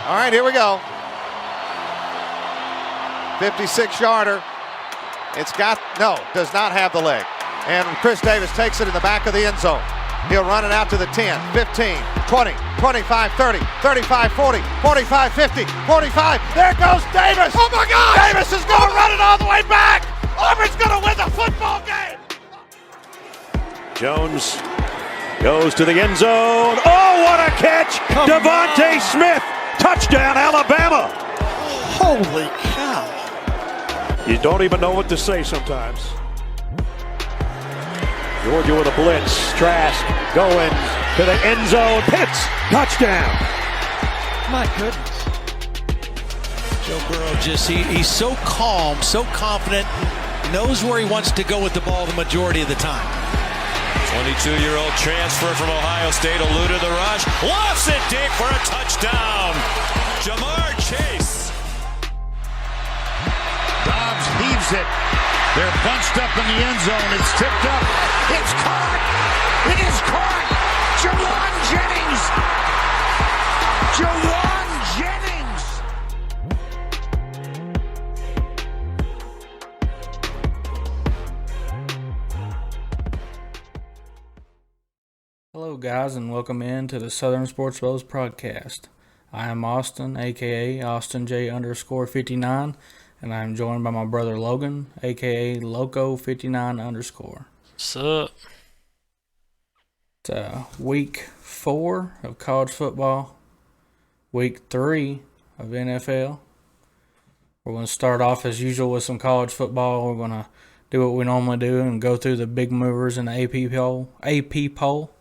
All right, here we go. 56-yarder. Does not have the leg. And Chris Davis takes it in the back of the end zone. He'll run it out to the 10, 15, 20, 25, 30, 35, 40, 45, 50, 45. There goes Davis. Oh, my God. Davis is going to run it all the way back. Auburn's going to win the football game. Jones goes to the end zone. Oh, what a catch. Devontae Smith. Touchdown, Alabama. Holy cow. You don't even know what to say sometimes. Georgia with a blitz. Trask going to the end zone. Pitts. Touchdown. My goodness. Joe Burrow he's so calm, so confident, knows where he wants to go with the ball the majority of the time. 22-year-old transfer from Ohio State eluded the rush. Lofts it deep for a touchdown. Jamar Chase. Dobbs heaves it. They're bunched up in the end zone. It's tipped up. It's caught. It is caught. Jawan Jennings. Jawan Jennings. Hello guys, and welcome in to the Southern Sports Bros podcast. I am Austin, aka Austin J _59, and I am joined by my brother Logan, aka Loco59 _. What's up? It's week 4 of college football, week 3 of NFL. We're going to start off as usual with some college football. We're going to do what we normally do and go through the big movers in the AP poll.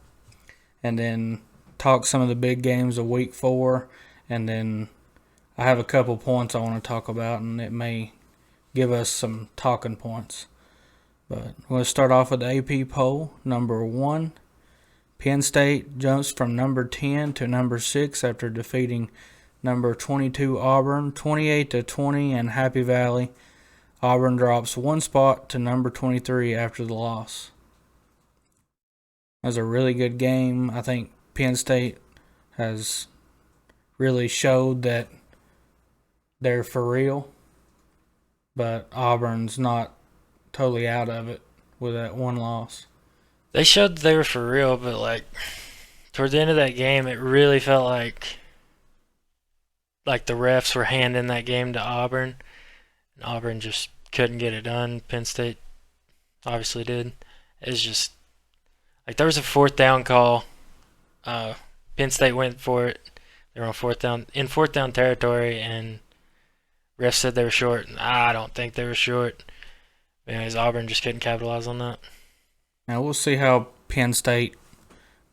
And then talk some of the big games of week 4. And then I have a couple points I want to talk about, and it may give us some talking points. But we're going to start off with the AP poll. Number 1, Penn State jumps from number 10 to number 6 after defeating number 22 Auburn 28-20 in Happy Valley. Auburn drops 1 spot to number 23 after the loss. It was a really good game. I think Penn State has really showed that they're for real, but Auburn's not totally out of it with that 1 loss. They showed they were for real, but toward the end of that game, it really felt like the refs were handing that game to Auburn, and Auburn just couldn't get it done. Penn State obviously did. It's just there was a 4th down call. Penn State went for it. They were on 4th down territory, and refs said they were short. I don't think they were short. Anyways, Auburn just couldn't capitalize on that. Now we'll see how Penn State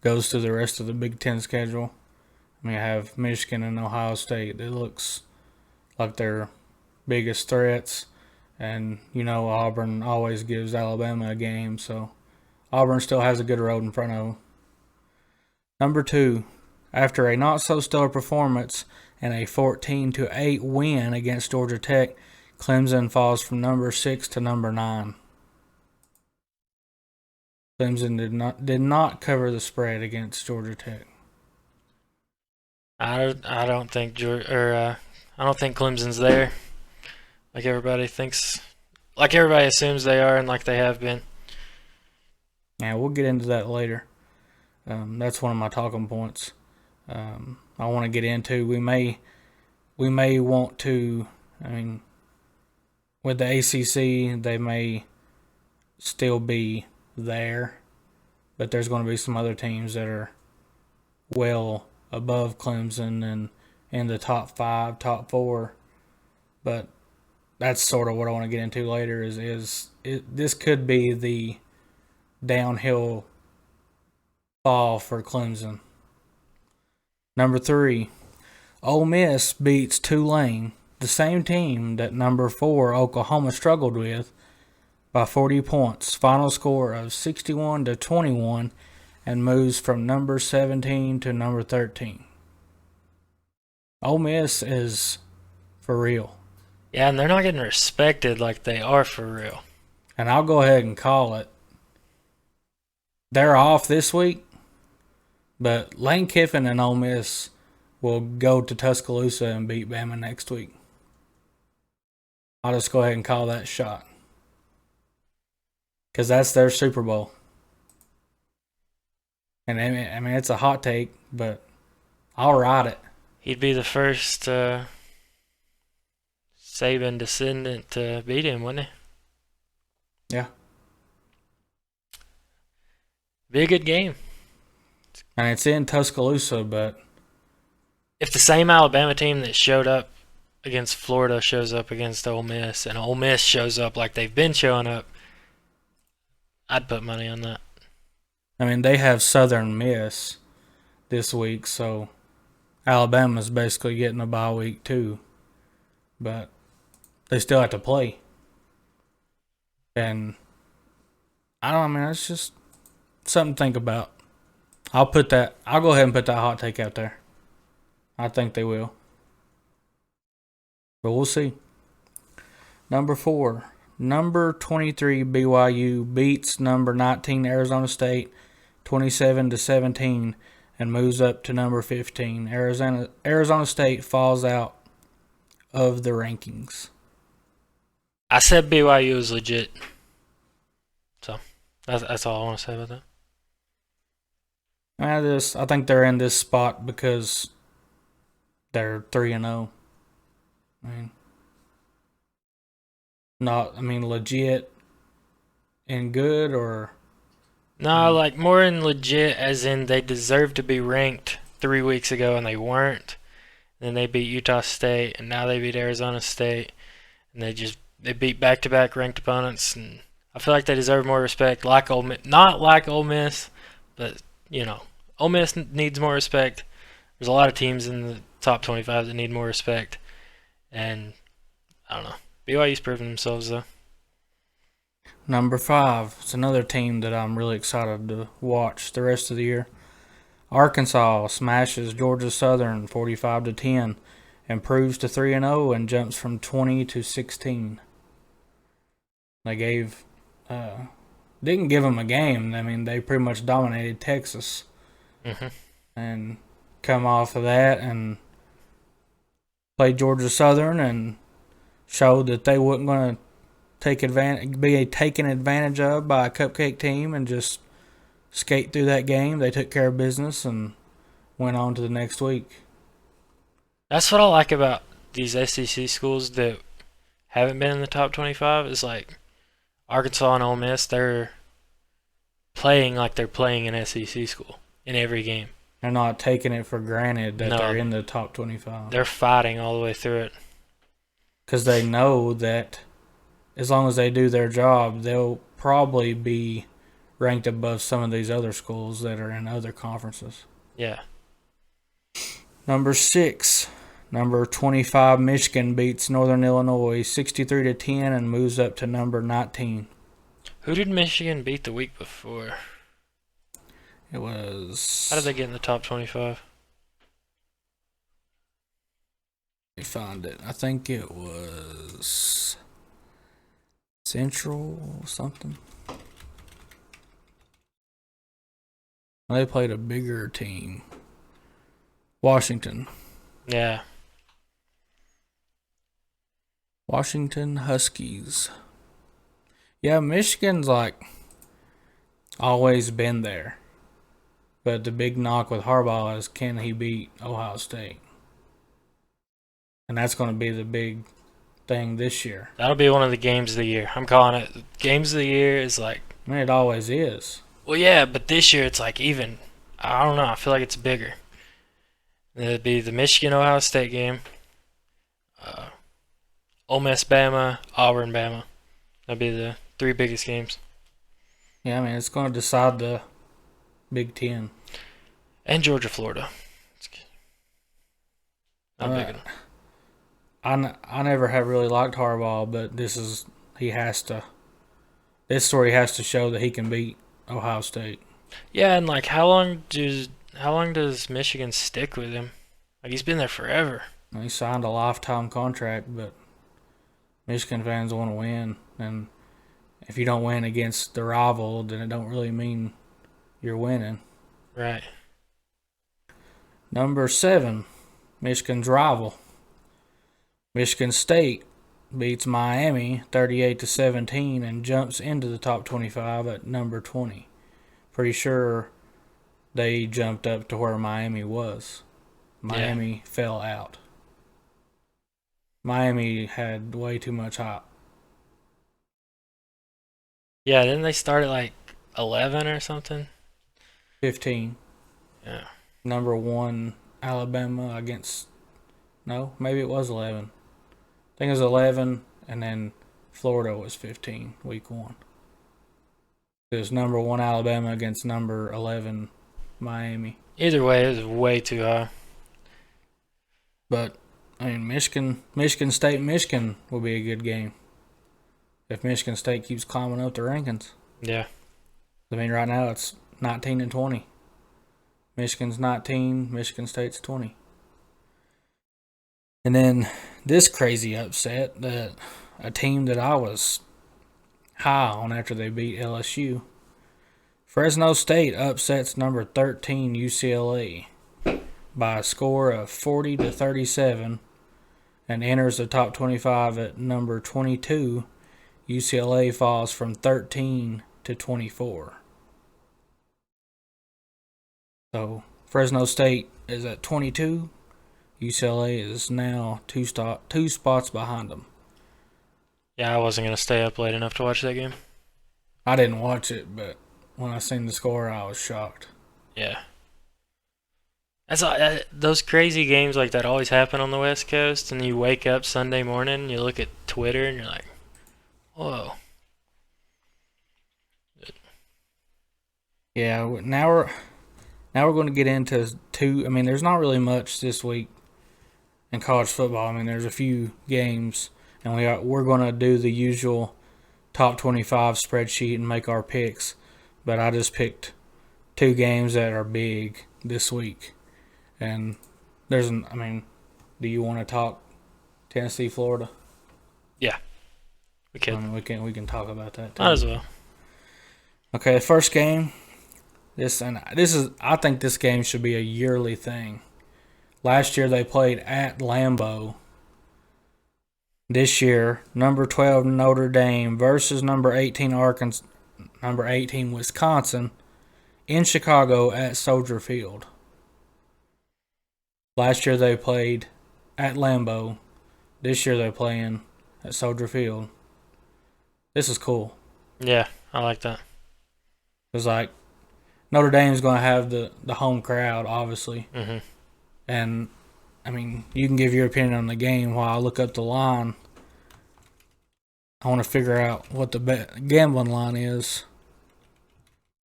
goes through the rest of the Big Ten schedule. I have Michigan and Ohio State. It looks like their biggest threats, and Auburn always gives Alabama a game, so Auburn still has a good road in front of them. Number 2, after a not-so-stellar performance and a 14-8 win against Georgia Tech, Clemson falls from number 6 to number 9. Clemson did not cover the spread against Georgia Tech. I don't think Clemson's there. Everybody thinks, everybody assumes they are, and they have been. Yeah, we'll get into that later. That's one of my talking points. I want to get into. We may want to. With the ACC, they may still be there, but there's going to be some other teams that are well above Clemson and in the top 5, top 4. But that's sort of what I want to get into later. This could be the downhill fall for Clemson. Number 3, Ole Miss beats Tulane, the same team that number 4 Oklahoma struggled with, by 40 points. Final score of 61-21, and moves from number 17 to number 13. Ole Miss is for real. Yeah, and they're not getting respected like they are for real. And I'll go ahead and call it. They're off this week, but Lane Kiffin and Ole Miss will go to Tuscaloosa and beat Bama next week. I'll just go ahead and call that shot. Because that's their Super Bowl. And I mean, it's a hot take, but I'll ride it. He'd be the first Saban descendant to beat him, wouldn't he? Yeah. Be a good game. And it's in Tuscaloosa, but If the same Alabama team that showed up against Florida shows up against Ole Miss, and Ole Miss shows up like they've been showing up, I'd put money on that. I mean, they have Southern Miss this week, so Alabama's basically getting a bye week too. But they still have to play. And I mean, it's just something to think about. I'll go ahead and put that hot take out there. I think they will. But we'll see. Number 4. Number 23 BYU beats number 19 Arizona State 27-17 and moves up to number 15. Arizona State falls out of the rankings. I said BYU is legit. So that's all I want to say about that. I think they're in this spot because they're 3-0. Legit and good, or No, like more in legit as in they deserve to be ranked 3 weeks ago and they weren't. Then they beat Utah State and now they beat Arizona State and they beat back-to-back ranked opponents, and I feel like they deserve more respect. Like Ole Miss, not like Ole Miss, but Ole Miss needs more respect. There's a lot of teams in the top 25 that need more respect, and I don't know. BYU's proven themselves though. Number 5. It's another team that I'm really excited to watch the rest of the year. Arkansas smashes Georgia Southern 45-10, improves to 3-0 and jumps from 20 to 16. They didn't give them a game. I mean, they pretty much dominated Texas. Mm-hmm. And come off of that and played Georgia Southern and showed that they weren't going to be taken advantage of by a cupcake team and just skate through that game. They took care of business and went on to the next week. That's what I like about these SEC schools that haven't been in the top 25 is like Arkansas and Ole Miss, they're playing like they're playing an SEC school in every game. They're not taking it for granted that they're in the top 25. They're fighting all the way through it. Because they know that as long as they do their job, they'll probably be ranked above some of these other schools that are in other conferences. Yeah. Number 6. Number 25 Michigan beats Northern Illinois 63-10 and moves up to number 19. Who did Michigan beat the week before? It was... How did they get in the top 25? Let me find it. I think it was Central something. They played a bigger team. Washington. Yeah. Washington Huskies. Yeah, Michigan's always been there. But the big knock with Harbaugh is, can he beat Ohio State? And that's going to be the big thing this year. That'll be one of the games of the year. I'm calling it. Games of the year is like... I mean, it always is. Well, yeah, but this year it's even... I don't know. I feel like it's bigger. It'd be the Michigan-Ohio State game. Ole Miss, Bama, Auburn, Bama. That'd be the 3 biggest games. Yeah, I mean, it's going to decide the Big Ten. And Georgia, Florida. Not big enough. I never have really liked Harbaugh, but this story has to show that he can beat Ohio State. Yeah, and how long does Michigan stick with him? He's been there forever. He signed a lifetime contract, but Michigan fans want to win, and if you don't win against the rival, then it don't really mean you're winning. Right. Number 7, Michigan's rival. Michigan State beats Miami 38-17 and jumps into the top 25 at number 20. Pretty sure they jumped up to where Miami was. Miami fell out. Miami had way too much hype. Yeah, didn't they start at like 11 or something? 15. Yeah. Number 1 Alabama against, no, maybe it was 11. I think it was 11, and then Florida was 15 week 1. It was number 1 Alabama against number 11 Miami. Either way, it was way too high. But I mean, Michigan State, Michigan will be a good game if Michigan State keeps climbing up the rankings. Yeah. I mean, right now it's 19-20. Michigan's 19, Michigan State's 20. And then this crazy upset that a team that I was high on after they beat LSU. Fresno State upsets number 13 UCLA by a score of 40-37 and enters the top 25 at number 22. UCLA falls from 13 to 24. So Fresno State is at 22. UCLA is now two spots behind them. Yeah, I wasn't going to stay up late enough to watch that game. I didn't watch it, but when I seen the score, I was shocked. Yeah. Those crazy games like that always happen on the West Coast, and you wake up Sunday morning, you look at Twitter, and you're like, whoa. Yeah, now we're going to get into two. I mean, there's not really much this week in college football. I mean, there's a few games, and we're going to do the usual top 25 spreadsheet and make our picks. But I just picked 2 games that are big this week. And do you want to talk Tennessee, Florida? Yeah, we can. I mean, we can talk about that too. Might as well. Okay, first game. I think this game should be a yearly thing. Last year they played at Lambeau. This year, number 12 Notre Dame versus number 18 Wisconsin in Chicago at Soldier Field. Last year they played at Lambeau. This year they're playing at Soldier Field. This is cool. Yeah, I like that. It's like Notre Dame's going to have the home crowd, obviously. Mm-hmm. And, I mean, you can give your opinion on the game while I look up the line. I want to figure out what the gambling line is.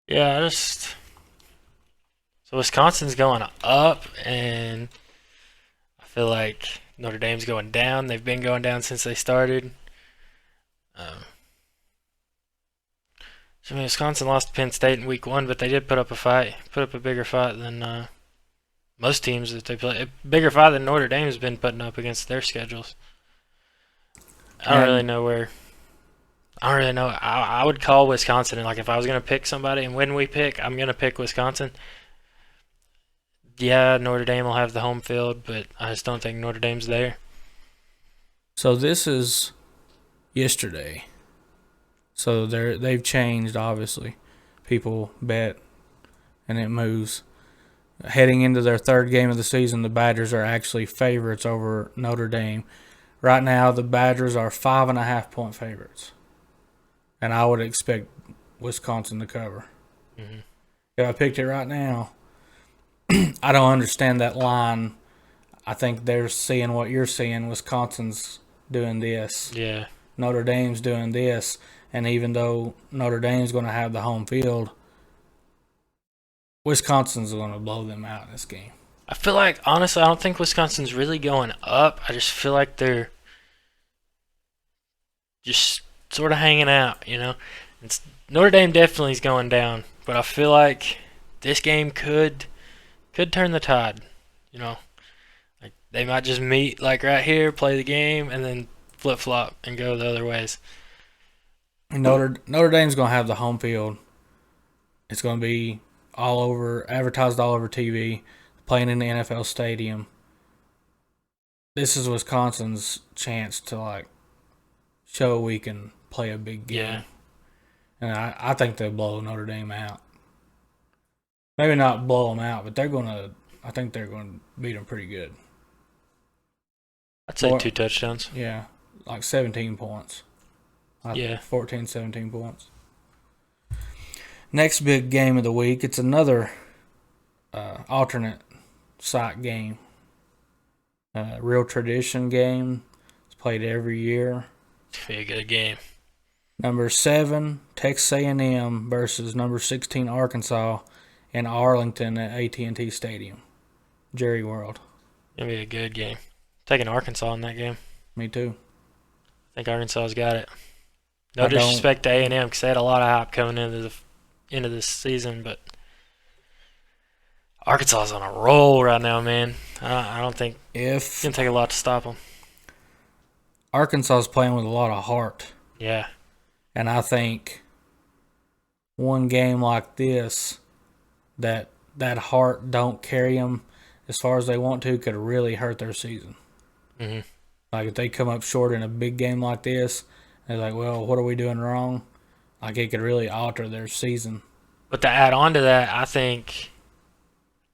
Yeah, so Wisconsin's going up, and I feel like Notre Dame's going down. They've been going down since they started. Wisconsin lost to Penn State in week 1, but they did put up a bigger fight than most teams that they play. A bigger fight than Notre Dame's been putting up against their schedules. I don't really know. I would call Wisconsin, and like if I was going to pick somebody, and when we pick, I'm going to pick Wisconsin. Yeah, Notre Dame will have the home field, but I just don't think Notre Dame's there. So this is yesterday. So they've changed, obviously. People bet, and it moves. Heading into their 3rd game of the season, the Badgers are actually favorites over Notre Dame. Right now, the Badgers are 5.5-point favorites. And I would expect Wisconsin to cover. Mm-hmm. If I picked it right now, I don't understand that line. I think they're seeing what you're seeing. Wisconsin's doing this. Yeah. Notre Dame's doing this. And even though Notre Dame's going to have the home field, Wisconsin's going to blow them out in this game. I feel like, honestly, I don't think Wisconsin's really going up. I just feel like they're just sort of hanging out, you know. Notre Dame definitely is going down, but I feel like this game could turn the tide, you know. Like they might just meet like right here, play the game, and then flip-flop and go the other ways. Notre Dame's going to have the home field. It's going to be advertised all over TV, playing in the NFL stadium. this is Wisconsin's chance to like show we can play a big game. Yeah. And I think they'll blow Notre Dame out. Maybe not blow them out, but I think they're gonna beat them pretty good. I'd say 2 touchdowns. Yeah, like 17 points. Yeah. 14, 17 points. Next big game of the week, it's another alternate site game. Real tradition game. It's played every year. It's be a good game. Number 7, Texas A&M versus number 16, Arkansas in Arlington at AT&T Stadium. Jerry World. It'll be a good game. Taking Arkansas in that game. Me too. I think Arkansas's got it. No disrespect to A&M because they had a lot of hype coming into this season, but Arkansas's on a roll right now, man. I don't think it's going to take a lot to stop them. Arkansas's playing with a lot of heart. Yeah. And I think one game like this, that heart don't carry them as far as they want to, could really hurt their season. Mm-hmm. Like if they come up short in a big game like this, they're like, well, what are we doing wrong? Like it could really alter their season. But to add on to that, I think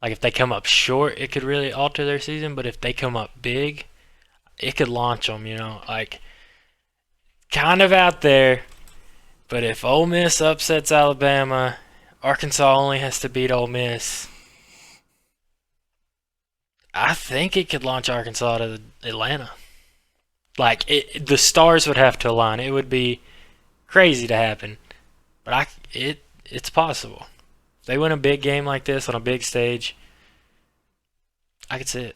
like if they come up short, it could really alter their season. But if they come up big, it could launch them, like kind of out there. But if Ole Miss upsets Alabama, Arkansas only has to beat Ole Miss. I think it could launch Arkansas to Atlanta. Like the stars would have to align. It would be crazy to happen, but it's possible. If they win a big game like this on a big stage, I could see it.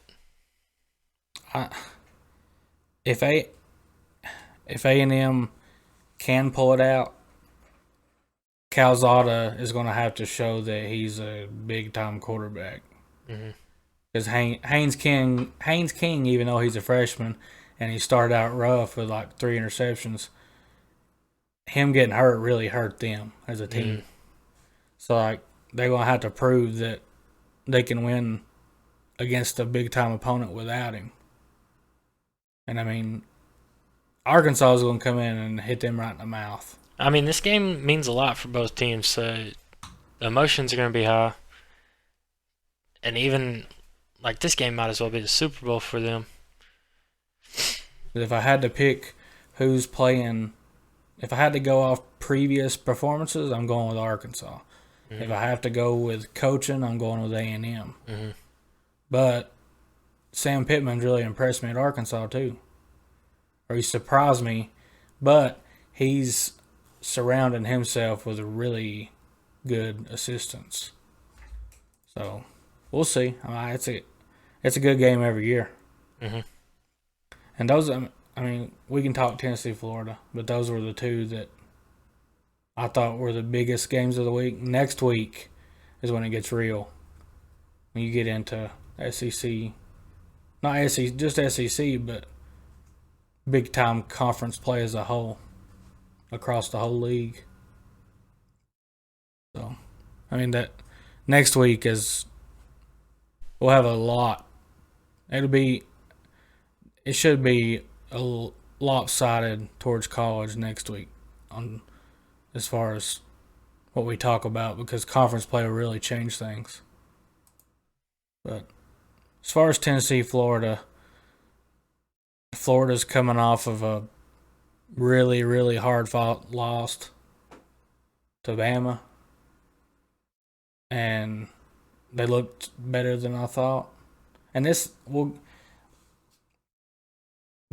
If A&M can pull it out, Calzada is going to have to show that he's a big-time quarterback. Because Haynes King, even though he's a freshman and he started out rough with like 3 interceptions, him getting hurt really hurt them as a team. So like they're going to have to prove that they can win against a big-time opponent without him. And I mean, Arkansas is going to come in and hit them right in the mouth. I mean, this game means a lot for both teams, so the emotions are going to be high. And even, like, this game might as well be the Super Bowl for them. If I had to pick who's playing, if I had to go off previous performances, I'm going with Arkansas. If I have to go with coaching, I'm going with A&M. But Sam Pittman's really impressed me at Arkansas, too. Or he surprised me, but he's surrounding himself with really good assistants. So we'll see. It's a good game every year. And those, I mean, we can talk Tennessee, Florida, but those were the two that I thought were the biggest games of the week. Next week is when it gets real. When you get into SEC, not SEC, just SEC, but big time conference play as a whole, across the whole league. So, I mean, that next week we'll have a lot. It should be a lopsided towards college next week as far as what we talk about, because conference play will really change things. But as far as Tennessee, Florida's coming off of a really, really hard-fought loss to Bama, and they looked better than I thought. And do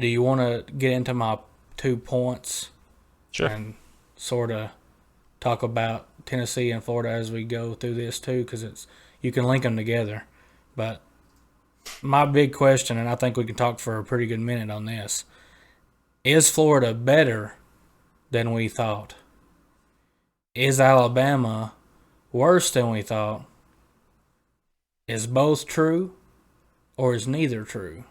you want to get into my 2 points? Sure. And sort of talk about Tennessee and Florida as we go through this too, because you can link them together. But my big question, and I think we can talk for a pretty good minute on this, is Florida better than we thought? Is Alabama worse than we thought? Is both true, or is neither true?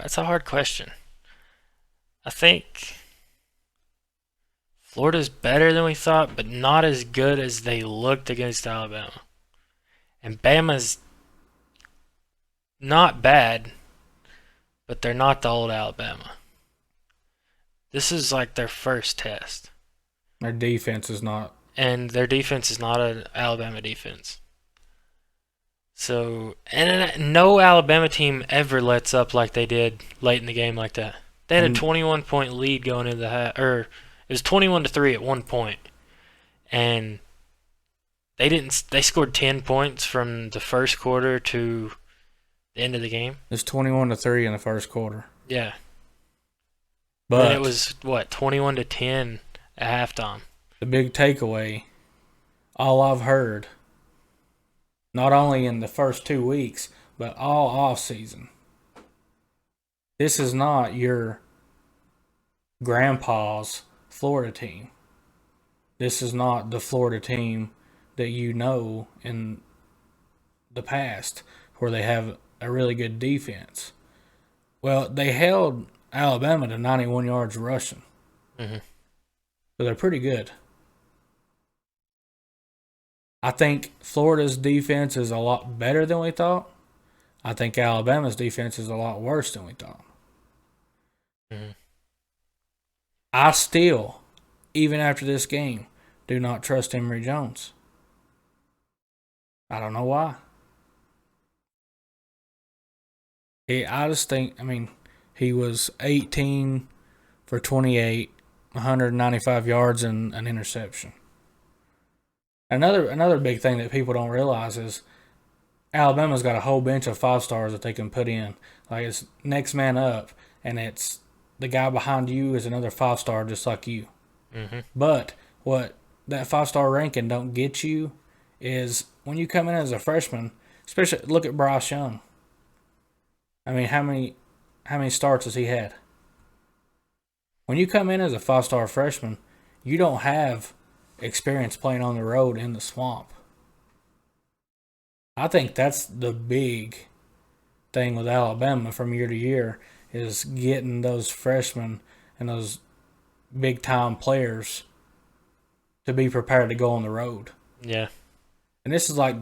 It's a hard question. I think Florida's better than we thought, but not as good as they looked against Alabama. And Bama's not bad, but they're not the old Alabama. This is like their first test. Their defense is not. And their defense is not an Alabama defense. So, and no Alabama team ever lets up like they did late in the game like that. They had a 21-point lead going into the half, or it was 21-3 at one point, and they scored 10 points from the first quarter to the end of the game. It's 21-3 in the first quarter. Yeah. But then it was 21-10 at halftime. The big takeaway, all I've heard, not only in the first 2 weeks, but all off season, this is not your grandpa's Florida team. This is not the Florida team that you know in the past where they have a really good defense. Well, they held Alabama to 91 yards rushing. Mm-hmm. So they're pretty good. I think Florida's defense is a lot better than we thought. I think Alabama's defense is a lot worse than we thought. Mm-hmm. I still, even after this game, do not trust Emory Jones. I don't know why. I just think, he was 18 for 28, 195 yards and an interception. Another big thing that people don't realize is Alabama's got a whole bench of 5-stars that they can put in. Like, it's next man up, and it's the guy behind you is another 5-star just like you. Mm-hmm. But what that 5-star ranking don't get you is when you come in as a freshman, especially look at Bryce Young. How many starts has he had? When you come in as a 5-star freshman, you don't have experience playing on the road in the swamp. I think that's the big thing with Alabama from year to year is getting those freshmen and those big-time players to be prepared to go on the road. Yeah. And this is like,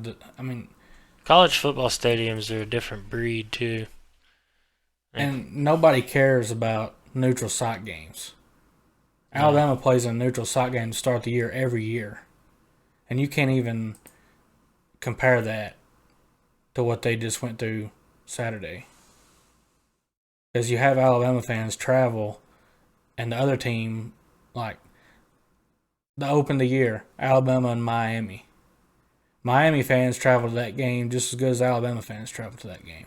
college football stadiums are a different breed, too. And nobody cares about neutral site games. Alabama plays a neutral site game to start the year every year. And you can't even compare that to what they just went through Saturday. Because you have Alabama fans travel and the other team, like, to open the year, Alabama and Miami. Miami fans travel to that game just as good as Alabama fans travel to that game.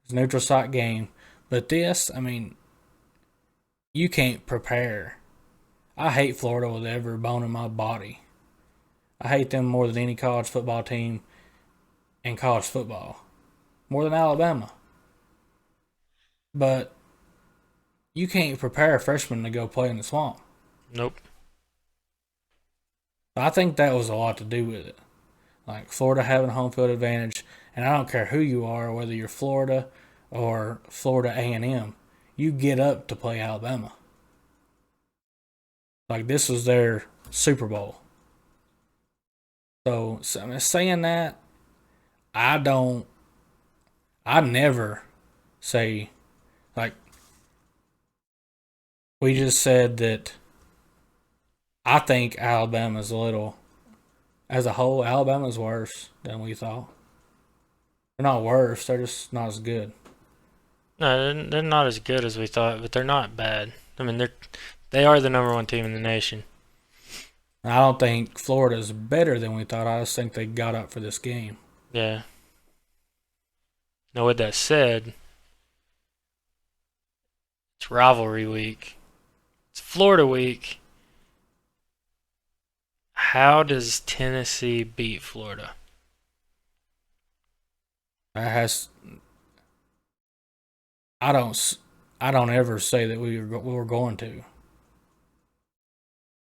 It's a neutral site game. But this, you can't prepare. I hate Florida with every bone in my body. I hate them more than any college football team in college football. More than Alabama. But you can't prepare a freshman to go play in the swamp. Nope. I think that was a lot to do with it. Like, Florida having home field advantage, and I don't care who you are, whether you're Florida or Florida A&M, you get up to play Alabama. Like, this was their Super Bowl. So saying that, I never say, like, we just said that I think Alabama's as a whole, Alabama's worse than we thought. They're not worse, they're just not as good. No, they're not as good as we thought, but they're not bad. They are the number one team in the nation. I don't think Florida's better than we thought. I just think they got up for this game. Yeah. Now, with that said, it's rivalry week. It's Florida week. How does Tennessee beat Florida? I don't ever say that we were going to.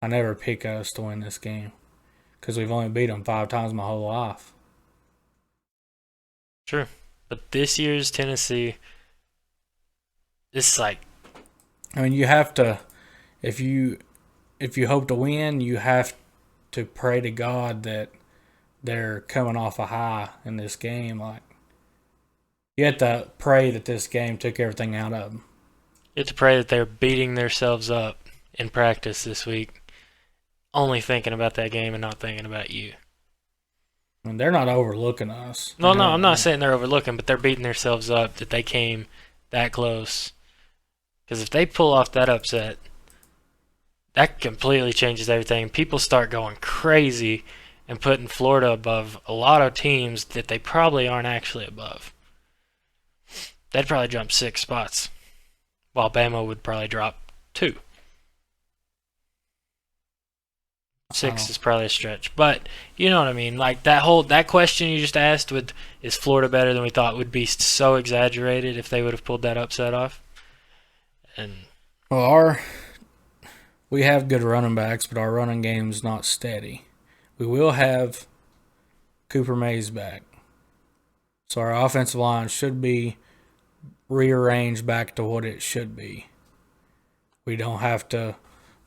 I never pick us to win this game because we've only beat them 5 times my whole life. True. But this year's Tennessee, it's like... you have to, if you if you hope to win, you have to pray to God that they're coming off a high in this game. Like, you have to pray that this game took everything out of them. You have to pray that they're beating themselves up in practice this week, only thinking about that game and not thinking about you. I mean, they're not overlooking us. No, I'm not saying they're overlooking, but they're beating themselves up that they came that close. Because if they pull off that upset, that completely changes everything. People start going crazy and putting Florida above a lot of teams that they probably aren't actually above. They'd probably jump 6 spots, while Bama would probably drop 2. 6 is probably a stretch, but you know what I mean. Like that question you just asked, is Florida better than we thought, would be so exaggerated if they would have pulled that upset off. And well, we have good running backs, but our running game's not steady. We will have Cooper Mays back, so our offensive line should be rearranged back to what it should be. We don't have to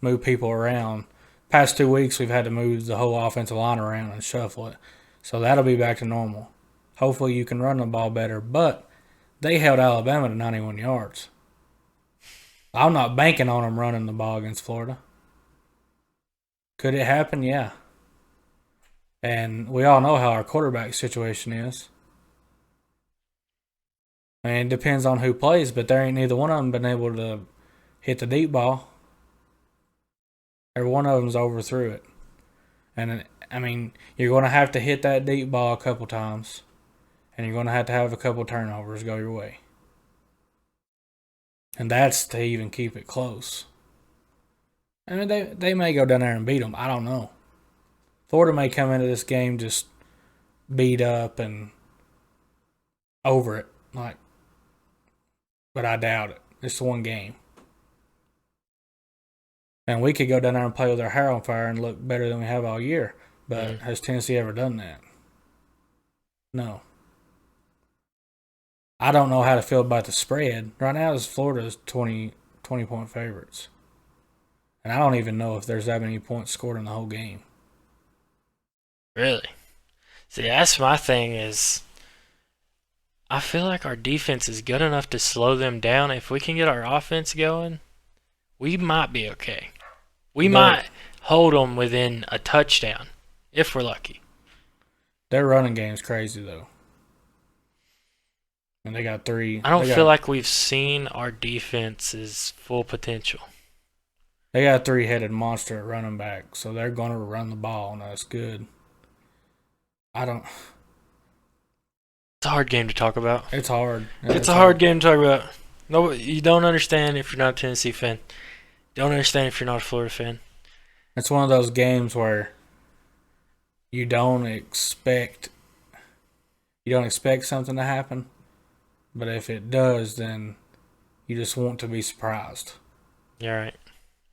move people around. Past 2 weeks, we've had to move the whole offensive line around and shuffle it. So that'll be back to normal. Hopefully you can run the ball better, but they held Alabama to 91 yards. I'm not banking on them running the ball against Florida. Could it happen? Yeah. And we all know how our quarterback situation is. I mean, it depends on who plays, but there ain't neither one of them been able to hit the deep ball. Every one of them's overthrew it. And, I mean, you're going to have to hit that deep ball a couple times. And you're going to have a couple turnovers go your way. And that's to even keep it close. I mean, they may go down there and beat them. I don't know. Florida may come into this game just beat up and over it. But I doubt it. It's one game. And we could go down there and play with our hair on fire and look better than we have all year. But has Tennessee ever done that? No. I don't know how to feel about the spread. Right now, Florida's 20-point favorites. And I don't even know if there's that many points scored in the whole game. really, see, that's my thing is, I feel like our defense is good enough to slow them down. If we can get our offense going, we might be okay. We might hold them within a touchdown, if we're lucky. Their running game's crazy, though. And they got 3. I don't feel like we've seen our defense's full potential. They got a 3-headed monster at running back, so they're going to run the ball, and that's good. It's a hard game to talk about. It's hard. It's a hard game to talk about. No, you don't understand if you're not a Tennessee fan. You don't understand if you're not a Florida fan. It's one of those games where you don't expect something to happen, but if it does, then you just want to be surprised. You're right.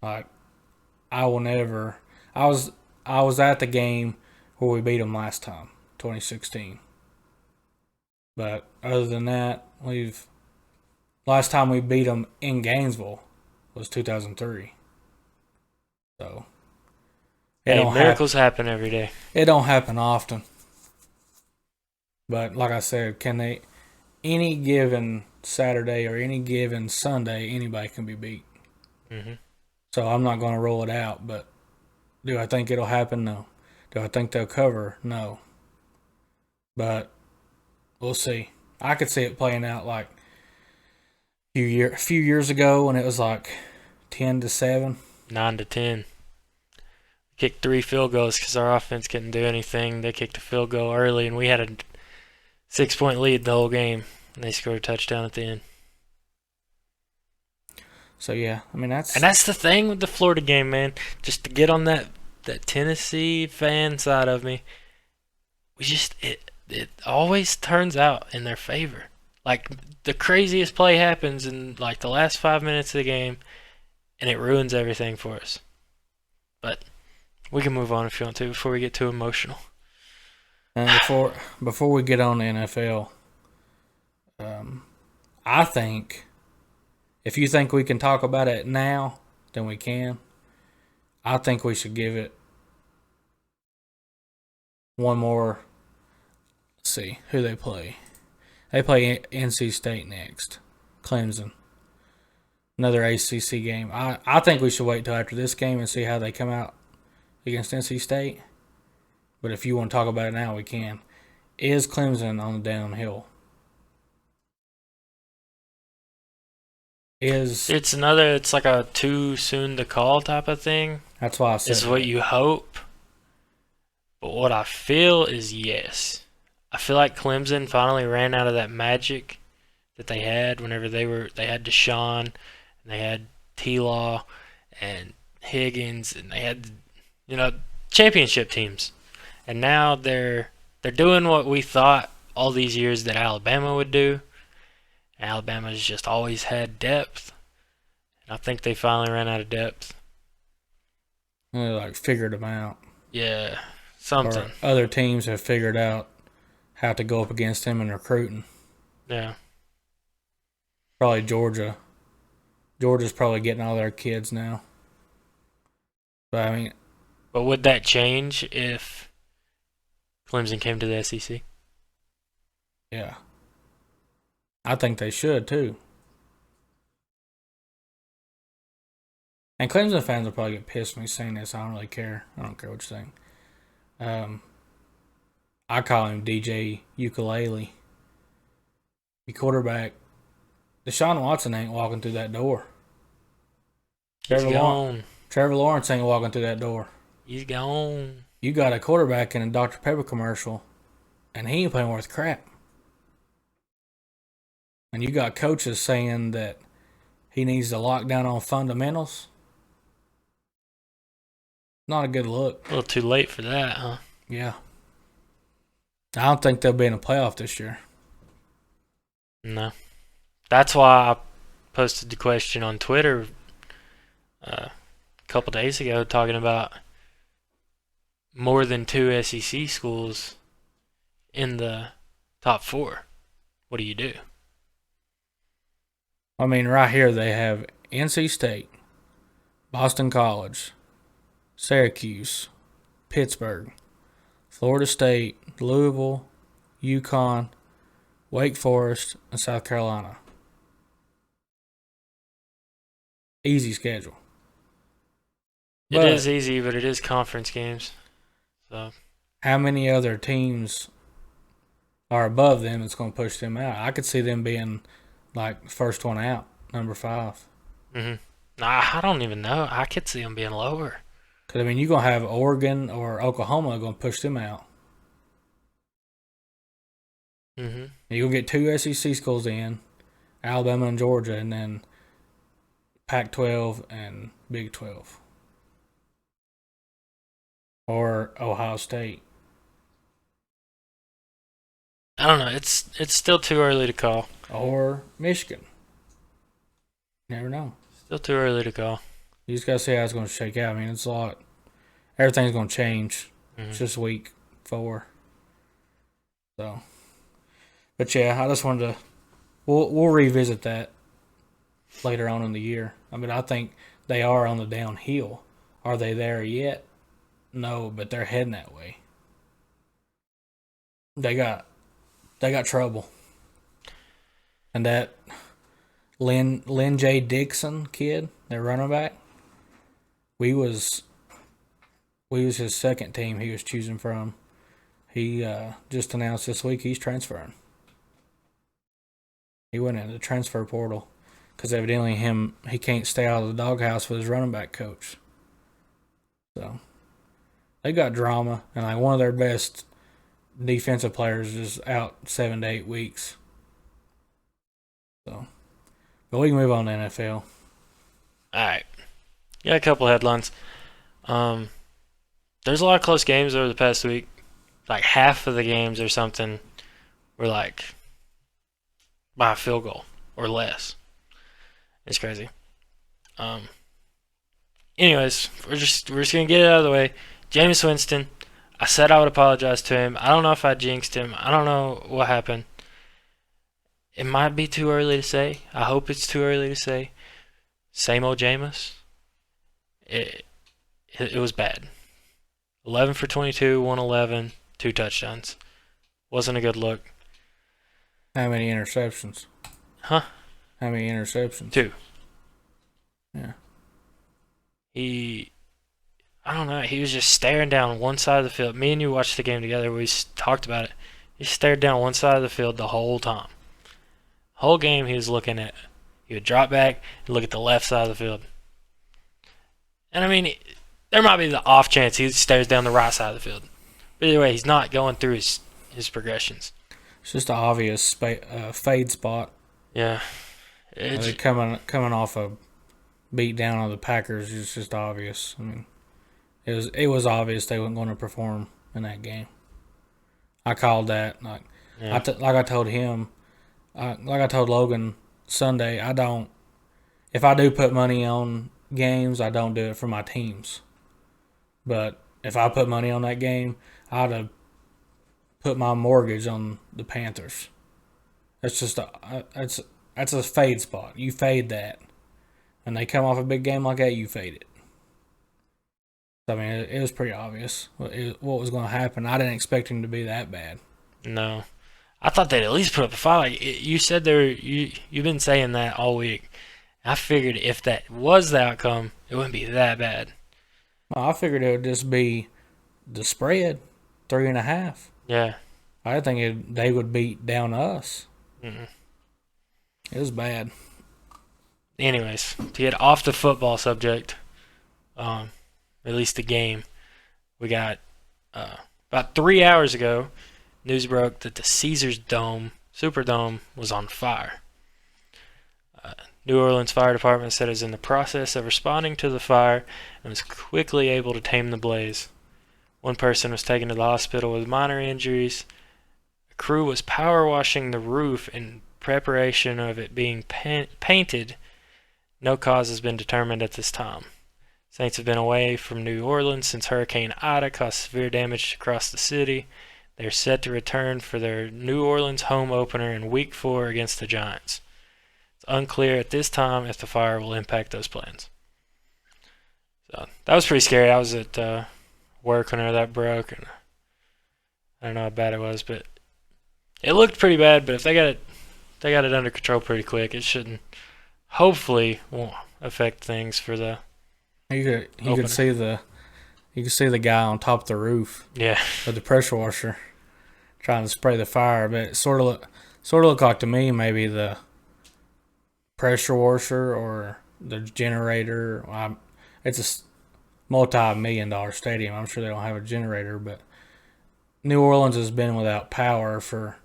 Like, I was at the game where we beat them last time, 2016. But other than that, last time we beat them in Gainesville was 2003. So miracles happen every day. It don't happen often. But like I said, any given Saturday or any given Sunday, anybody can be beat. Mm-hmm. So I'm not going to roll it out, but do I think it'll happen? No. Do I think they'll cover? No. But we'll see. I could see it playing out like a few years ago when it was like 10-7. 9-10. Kicked 3 field goals because our offense couldn't do anything. They kicked a field goal early, and we had a 6-point lead the whole game, and they scored a touchdown at the end. So yeah, I mean that's the thing with the Florida game, man. Just to get on that Tennessee fan side of me, it always turns out in their favor. Like, the craziest play happens in like the last 5 minutes of the game, and it ruins everything for us. But we can move on if you want to before we get too emotional. And before we get on the NFL, I think if you think we can talk about it now, then we can. I think we should give it one more. Let's see who they play. They play NC State next. Clemson. Another ACC game. I think we should wait till after this game and see how they come out against NC State. But if you want to talk about it now, we can. Is Clemson on the downhill? It's like a too soon to call type of thing. That's why I said is what you hope. But what I feel is yes. I feel like Clemson finally ran out of that magic that they had whenever they had Deshaun and they had T-Law and Higgins and they had championship teams. And now they're doing what we thought all these years that Alabama would do. Alabama's just always had depth. And I think they finally ran out of depth. They figured them out. Yeah, something. Or other teams have figured out how to go up against him in recruiting. Yeah. Probably Georgia. Georgia's probably getting all their kids now. But would that change if Clemson came to the SEC? Yeah. I think they should too. And Clemson fans will probably get pissed at me saying this. I don't really care. I don't care what you're saying. I call him DJ Ukulele. The quarterback. Deshaun Watson ain't walking through that door. He's gone. Trevor Lawrence ain't walking through that door. He's gone. You got a quarterback in a Dr. Pepper commercial, and he ain't playing worth crap. And you got coaches saying that he needs to lock down on fundamentals. Not a good look. A little too late for that, huh? Yeah. I don't think they'll be in a playoff this year. No. That's why I posted the question on Twitter a couple days ago talking about more than 2 SEC schools in the top 4. What do you do? Right here they have NC State, Boston College, Syracuse, Pittsburgh, Florida State, Louisville, UConn, Wake Forest, and South Carolina. Easy schedule. It is easy, but it is conference games. So, how many other teams are above them that's going to push them out? I could see them being first one out, number 5. Nah, I don't even know. I could see them being lower. Because, you're going to have Oregon or Oklahoma going to push them out. Mm-hmm. You're going to get 2 SEC schools in, Alabama and Georgia, and then Pac-12 and Big 12. Or Ohio State. I don't know. It's still too early to call. Or Michigan. Never know. Still too early to call. You just got to see how it's going to shake out. It's a lot. Everything's going to change. Mm-hmm. It's just week 4. So. But yeah, I just wanted to. We'll revisit that later on in the year. I think they are on the downhill. Are they there yet? No, but they're heading that way. They got trouble. And that Lynn J. Dixon kid, their running back, we was his second team he was choosing from. He just announced this week he's transferring. He went into the transfer portal because evidently he can't stay out of the doghouse with his running back coach. So they got drama, and one of their best defensive players is out 7 to 8 weeks. So, but we can move on to NFL. All right, got a couple headlines. There's a lot of close games over the past week. Half of the games or something were by a field goal or less. It's crazy. Anyways, we're just gonna get it out of the way. Jameis Winston, I said I would apologize to him. I don't know if I jinxed him. I don't know what happened. It might be too early to say. I hope it's too early to say. Same old Jameis. it was bad. 11 for 22, 111, 2 touchdowns. Wasn't a good look. How many interceptions? Huh? How many interceptions? 2. Yeah. I don't know, he was just staring down one side of the field. Me and you watched the game together. We talked about it. He stared down one side of the field the whole time. Whole game he was looking at. He would drop back and look at the left side of the field. And I mean, there might be the off chance he stares down the right side of the field. But either way, he's not going through his progressions. It's just an obvious fade spot. Yeah. Coming off a beat down on the Packers is just obvious. I mean, it was obvious they weren't going to perform in that game. I called that. Like I told him, like I told Logan Sunday, if I do put money on games, I don't do it for my teams. But if I put money on that game, I'd have put my mortgage on the Panthers. That's just that's a fade spot. You fade that. When they come off a big game like that, you fade it. I mean, it was pretty obvious what was going to happen. I didn't expect him to be that bad. No. I thought they'd at least put up a fight. Like, you said you've been saying that all week. I figured if that was the outcome, it wouldn't be that bad. Well, I figured it would just be the spread, 3.5. Yeah. I didn't think they would beat down us. Mm-mm. It was bad. Anyways, to get off the football subject, at least the game, we got about 3 hours ago, news broke that the Caesars Dome, Superdome, was on fire. New Orleans Fire Department said it was in the process of responding to the fire and was quickly able to tame the blaze. One person was taken to the hospital with minor injuries. A crew was power washing the roof in preparation of it being painted. No cause has been determined at this time. Saints have been away from New Orleans since Hurricane Ida caused severe damage across the city. They are set to return for their New Orleans home opener in Week 4 against the Giants. It's unclear at this time if the fire will impact those plans. So that was pretty scary. I was at work whenever that broke, and I don't know how bad it was, but it looked pretty bad. But if they got it under control pretty quick, it shouldn't. Hopefully, won't affect things for the. You could see the guy on top of the roof. Yeah. With the pressure washer, trying to spray the fire, but it sort of looked like to me maybe the pressure washer or the generator. It's a multi-million-dollar stadium. I'm sure they don't have a generator, but New Orleans has been without power for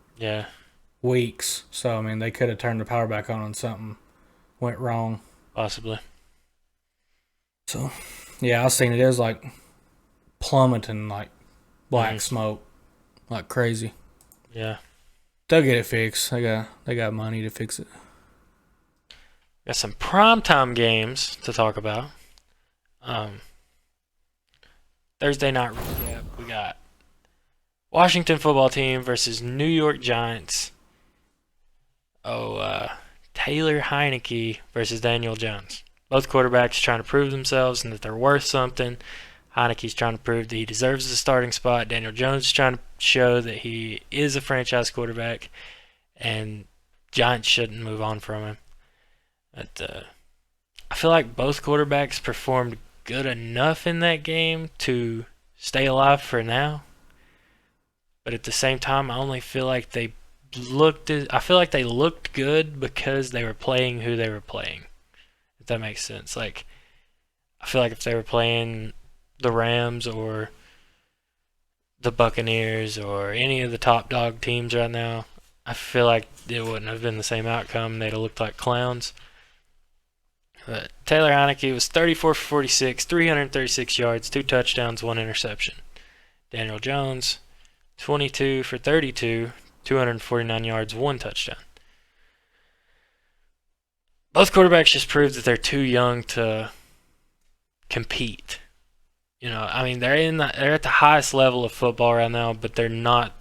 weeks. So I mean, they could have turned the power back on and something went wrong. Possibly. So, yeah, I seen it. It was like plummeting, like black smoke, like crazy. Yeah. They'll get it fixed. They got money to fix it. Got some primetime games to talk about. Thursday night recap. We got Washington football team versus New York Giants. Taylor Heineke versus Daniel Jones. Both quarterbacks trying to prove themselves and that they're worth something. Heineke's trying to prove that he deserves the starting spot. Daniel Jones is trying to show that he is a franchise quarterback, and Giants shouldn't move on from him. But I feel like both quarterbacks performed good enough in that game to stay alive for now. But at the same time, I only feel like they looked good because they were playing who they were playing. If that makes sense. Like, I feel like if they were playing the Rams or the Buccaneers or any of the top dog teams right now, I feel like it wouldn't have been the same outcome. They'd have looked like clowns. But Taylor Heineke was 34 for 46, 336 yards, 2 touchdowns, 1 interception. Daniel Jones, 22 for 32, 249 yards, 1 touchdown. Both quarterbacks just proved that they're too young to compete. You know, I mean, they're at the highest level of football right now, but they're not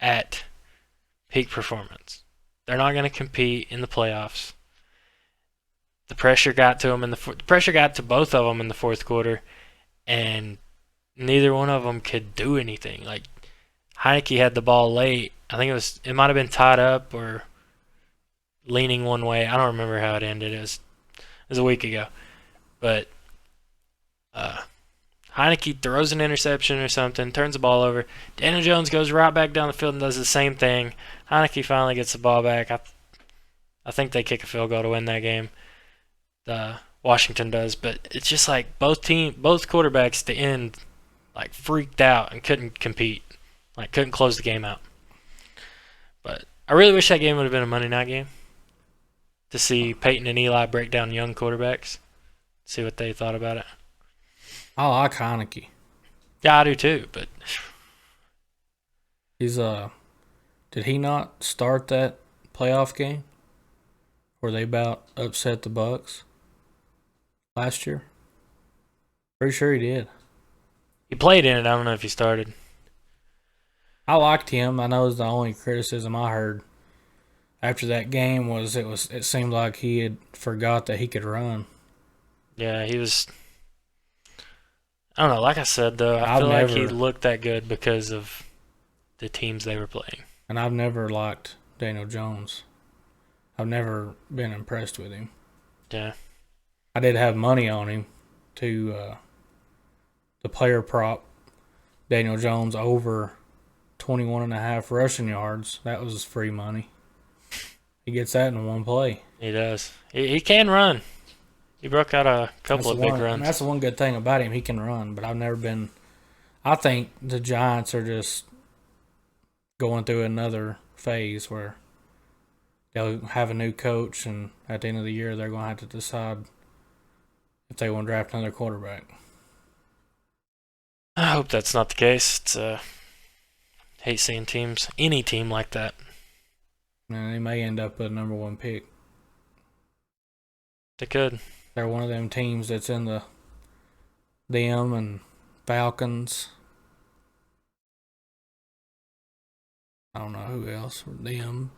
at peak performance. They're not going to compete in the playoffs. The pressure got to them the pressure got to both of them in the fourth quarter, and neither one of them could do anything. Like Heineke had the ball late. I think it might have been tied up or leaning one way. I don't remember how it ended. It was a week ago, but Heineke throws an interception or something, turns the ball over. Daniel Jones goes right back down the field and does the same thing. Heineke finally gets the ball back. I think they kick a field goal to win that game. Washington does, but it's just like both quarterbacks at the end like freaked out and couldn't compete, like couldn't close the game out. But I really wish that game would have been a Monday night game to see Peyton and Eli break down young quarterbacks, see what they thought about it. I like Heineke. Yeah, I do too, but He's did he not start that playoff game where they about upset the Bucks last year? Pretty sure he did. he played in it. I don't know if he started. I liked him. I know it was the only criticism I heard after that game it seemed like he had forgot that he could run. Yeah, he was. I don't know. Like I said, though, I feel like he looked that good because of the teams they were playing. And I've never liked Daniel Jones. I've never been impressed with him. Yeah. I did have money on him to the player prop, Daniel Jones over 21.5 rushing yards. That was free money. He gets that in one play. He does. He can run. He broke out a couple of big runs. And that's the one good thing about him. He can run, but I've never been. I think the Giants are just going through another phase where they'll have a new coach, and at the end of the year, they're going to have to decide if they want to draft another quarterback. I hope that's not the case. Hate seeing any team like that. And they may end up with a number one pick. They could. They're one of them teams that's in them and Falcons. I don't know who else. Them.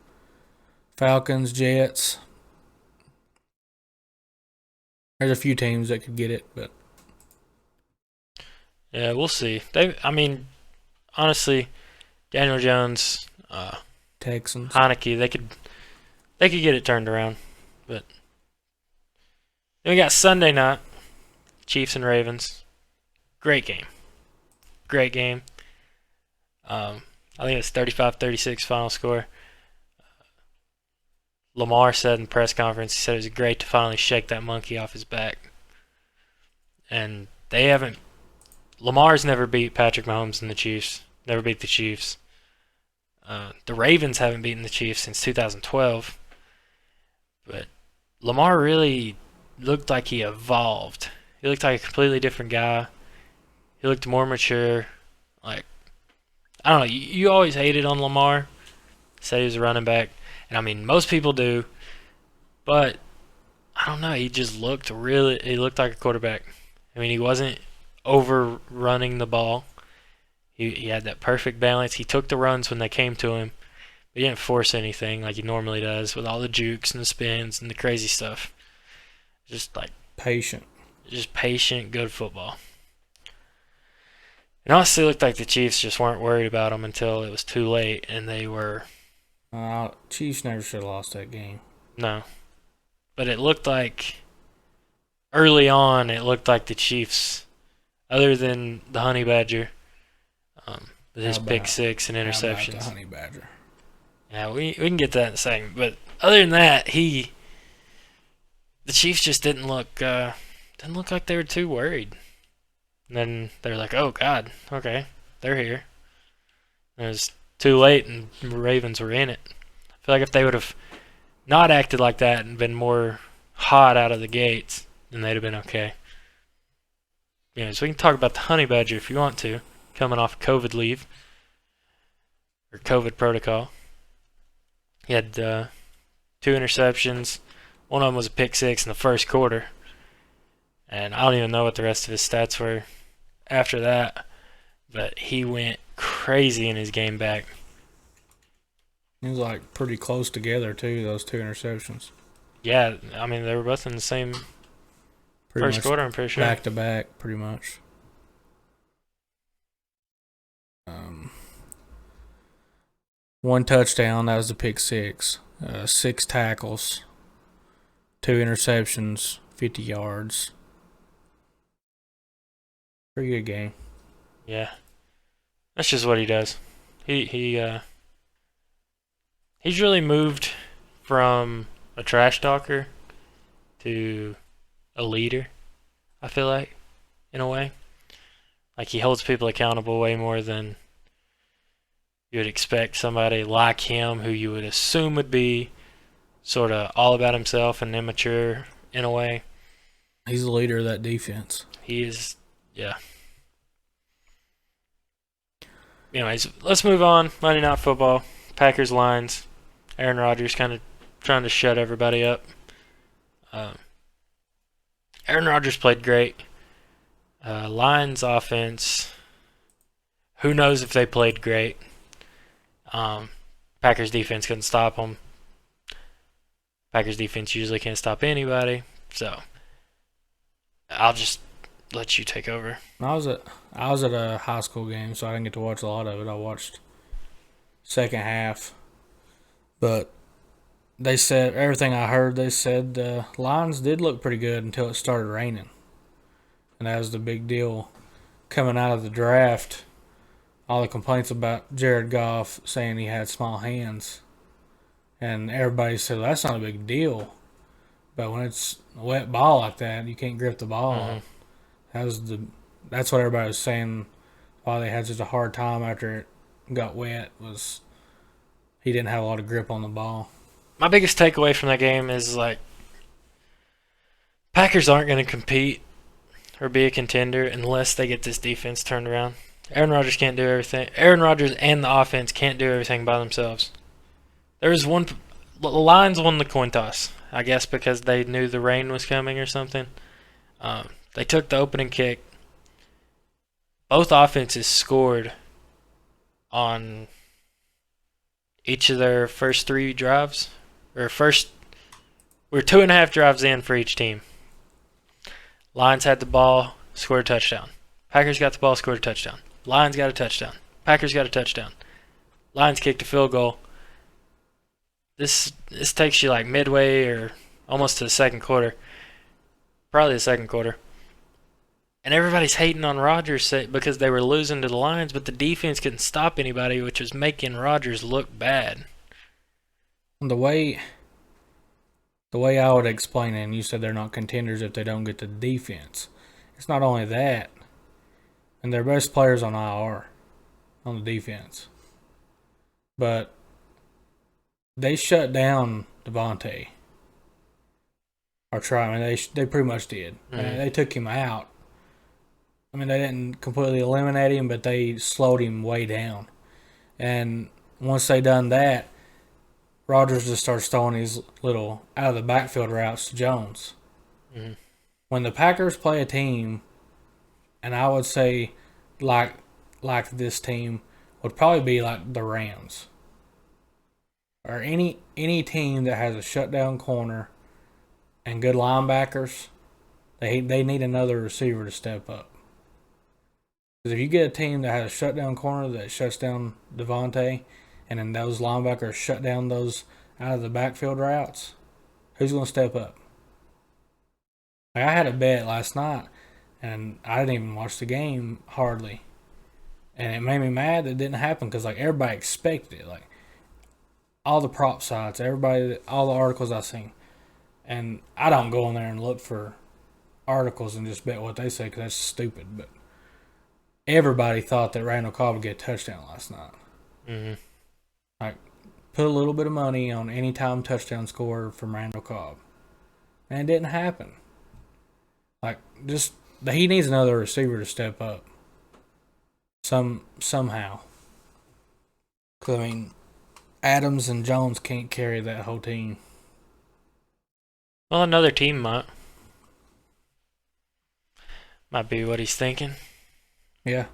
Falcons, Jets. There's a few teams that could get it, but yeah, we'll see. Honestly, Daniel Jones, Texans, Heineke, they could get it turned around. But then we got Sunday night, Chiefs and Ravens. Great game. I think it's 35-36 final score. Lamar said in the press conference, he said it was great to finally shake that monkey off his back. And Lamar's never beat Patrick Mahomes and the Chiefs. Never beat the Chiefs. The Ravens haven't beaten the Chiefs since 2012. But Lamar really looked like he evolved. He looked like a completely different guy. He looked more mature. Like, I don't know. You always hated on Lamar. Said he was a running back. And most people do. But I don't know. He looked like a quarterback. He wasn't overrunning the ball. He had that perfect balance. He took the runs when they came to him. But he didn't force anything like he normally does with all the jukes and the spins and the crazy stuff. Just like patient. Just patient, good football. It honestly looked like the Chiefs just weren't worried about him until it was too late, and they were. Chiefs never should have lost that game. No. But it looked like, early on, the Chiefs, other than the Honey Badger, with his pick six and interceptions. How about the Honey Badger? Yeah, we can get to that in a second. But other than that, the Chiefs just didn't look like they were too worried. And then they're like, oh, God, okay, they're here. And it was too late, and the Ravens were in it. I feel like if they would have not acted like that and been more hot out of the gates, then they'd have been okay. Yeah, so we can talk about the Honey Badger if you want to, coming off COVID leave, or COVID protocol. He had 2 interceptions. One of them was a pick six in the first quarter. And I don't even know what the rest of his stats were after that. But he went crazy in his game back. It was like pretty close together, too, those 2 interceptions. Yeah, they were both in the same first quarter, I'm pretty sure. Back to back, pretty much. 1 touchdown. That was the pick 6. 6 tackles, 2 interceptions, 50 yards. Pretty good game. Yeah. That's just what he does. He's really moved from a trash talker to a leader, I feel like, in a way. Like, he holds people accountable way more than you would expect somebody like him, who you would assume would be sort of all about himself and immature in a way. He's the leader of that defense. He is, yeah. Anyways, let's move on. Monday Night Football, Packers Lions. Aaron Rodgers kind of trying to shut everybody up. Aaron Rodgers played great. Lions offense, who knows if they played great. Packers defense couldn't stop them. Packers defense usually can't stop anybody. So I'll just let you take over. I was at a high school game, so I didn't get to watch a lot of it. I watched second half, but they said everything I heard. They said the Lions did look pretty good until it started raining, and that was the big deal coming out of the draft. All the complaints about Jared Goff saying he had small hands, and everybody said, well, that's not a big deal. But when it's a wet ball like that, you can't grip the ball. Mm-hmm. That's what everybody was saying. Why they had such a hard time after it got wet was he didn't have a lot of grip on the ball. My biggest takeaway from that game is, like, Packers aren't going to compete or be a contender unless they get this defense turned around. Aaron Rodgers can't do everything. Aaron Rodgers and the offense can't do everything by themselves. The Lions won the coin toss, I guess, because they knew the rain was coming or something. They took the opening kick. Both offenses scored on each of their first 3 drives. We're 2.5 drives in for each team. Lions had the ball, scored a touchdown. Packers got the ball, scored a touchdown. Lions got a touchdown. Packers got a touchdown. Lions kicked a field goal. This takes you like midway or almost to the second quarter. Probably the second quarter. And everybody's hating on Rodgers because they were losing to the Lions, but the defense couldn't stop anybody, which was making Rodgers look bad. The way I would explain it, and you said they're not contenders if they don't get the defense. It's not only that, and their best players on IR on the defense. But they shut down Devontae. Or try. I mean, they pretty much did. Mm-hmm. They took him out. I mean, they didn't completely eliminate him, but they slowed him way down. And once they done that, Rodgers just starts throwing these little out of the backfield routes to Jones. Mm-hmm. When the Packers play a team, and I would say like this team would probably be like the Rams. Or any team that has a shutdown corner and good linebackers, they need another receiver to step up. Because if you get a team that has a shutdown corner that shuts down Devontae, and then those linebackers shut down those out of the backfield routes, who's going to step up? Like, I had a bet last night, and I didn't even watch the game hardly. And it made me mad that it didn't happen because, like, everybody expected it. Like, all the prop sites, all the articles I seen. And I don't go in there and look for articles and just bet what they say because that's stupid. But everybody thought that Randall Cobb would get a touchdown last night. Mm-hmm. Like, put a little bit of money on any time touchdown score from Randall Cobb. And it didn't happen. Like, he needs another receiver to step up. Somehow. Because, I mean, Adams and Jones can't carry that whole team. Well, another team might be what he's thinking. Yeah.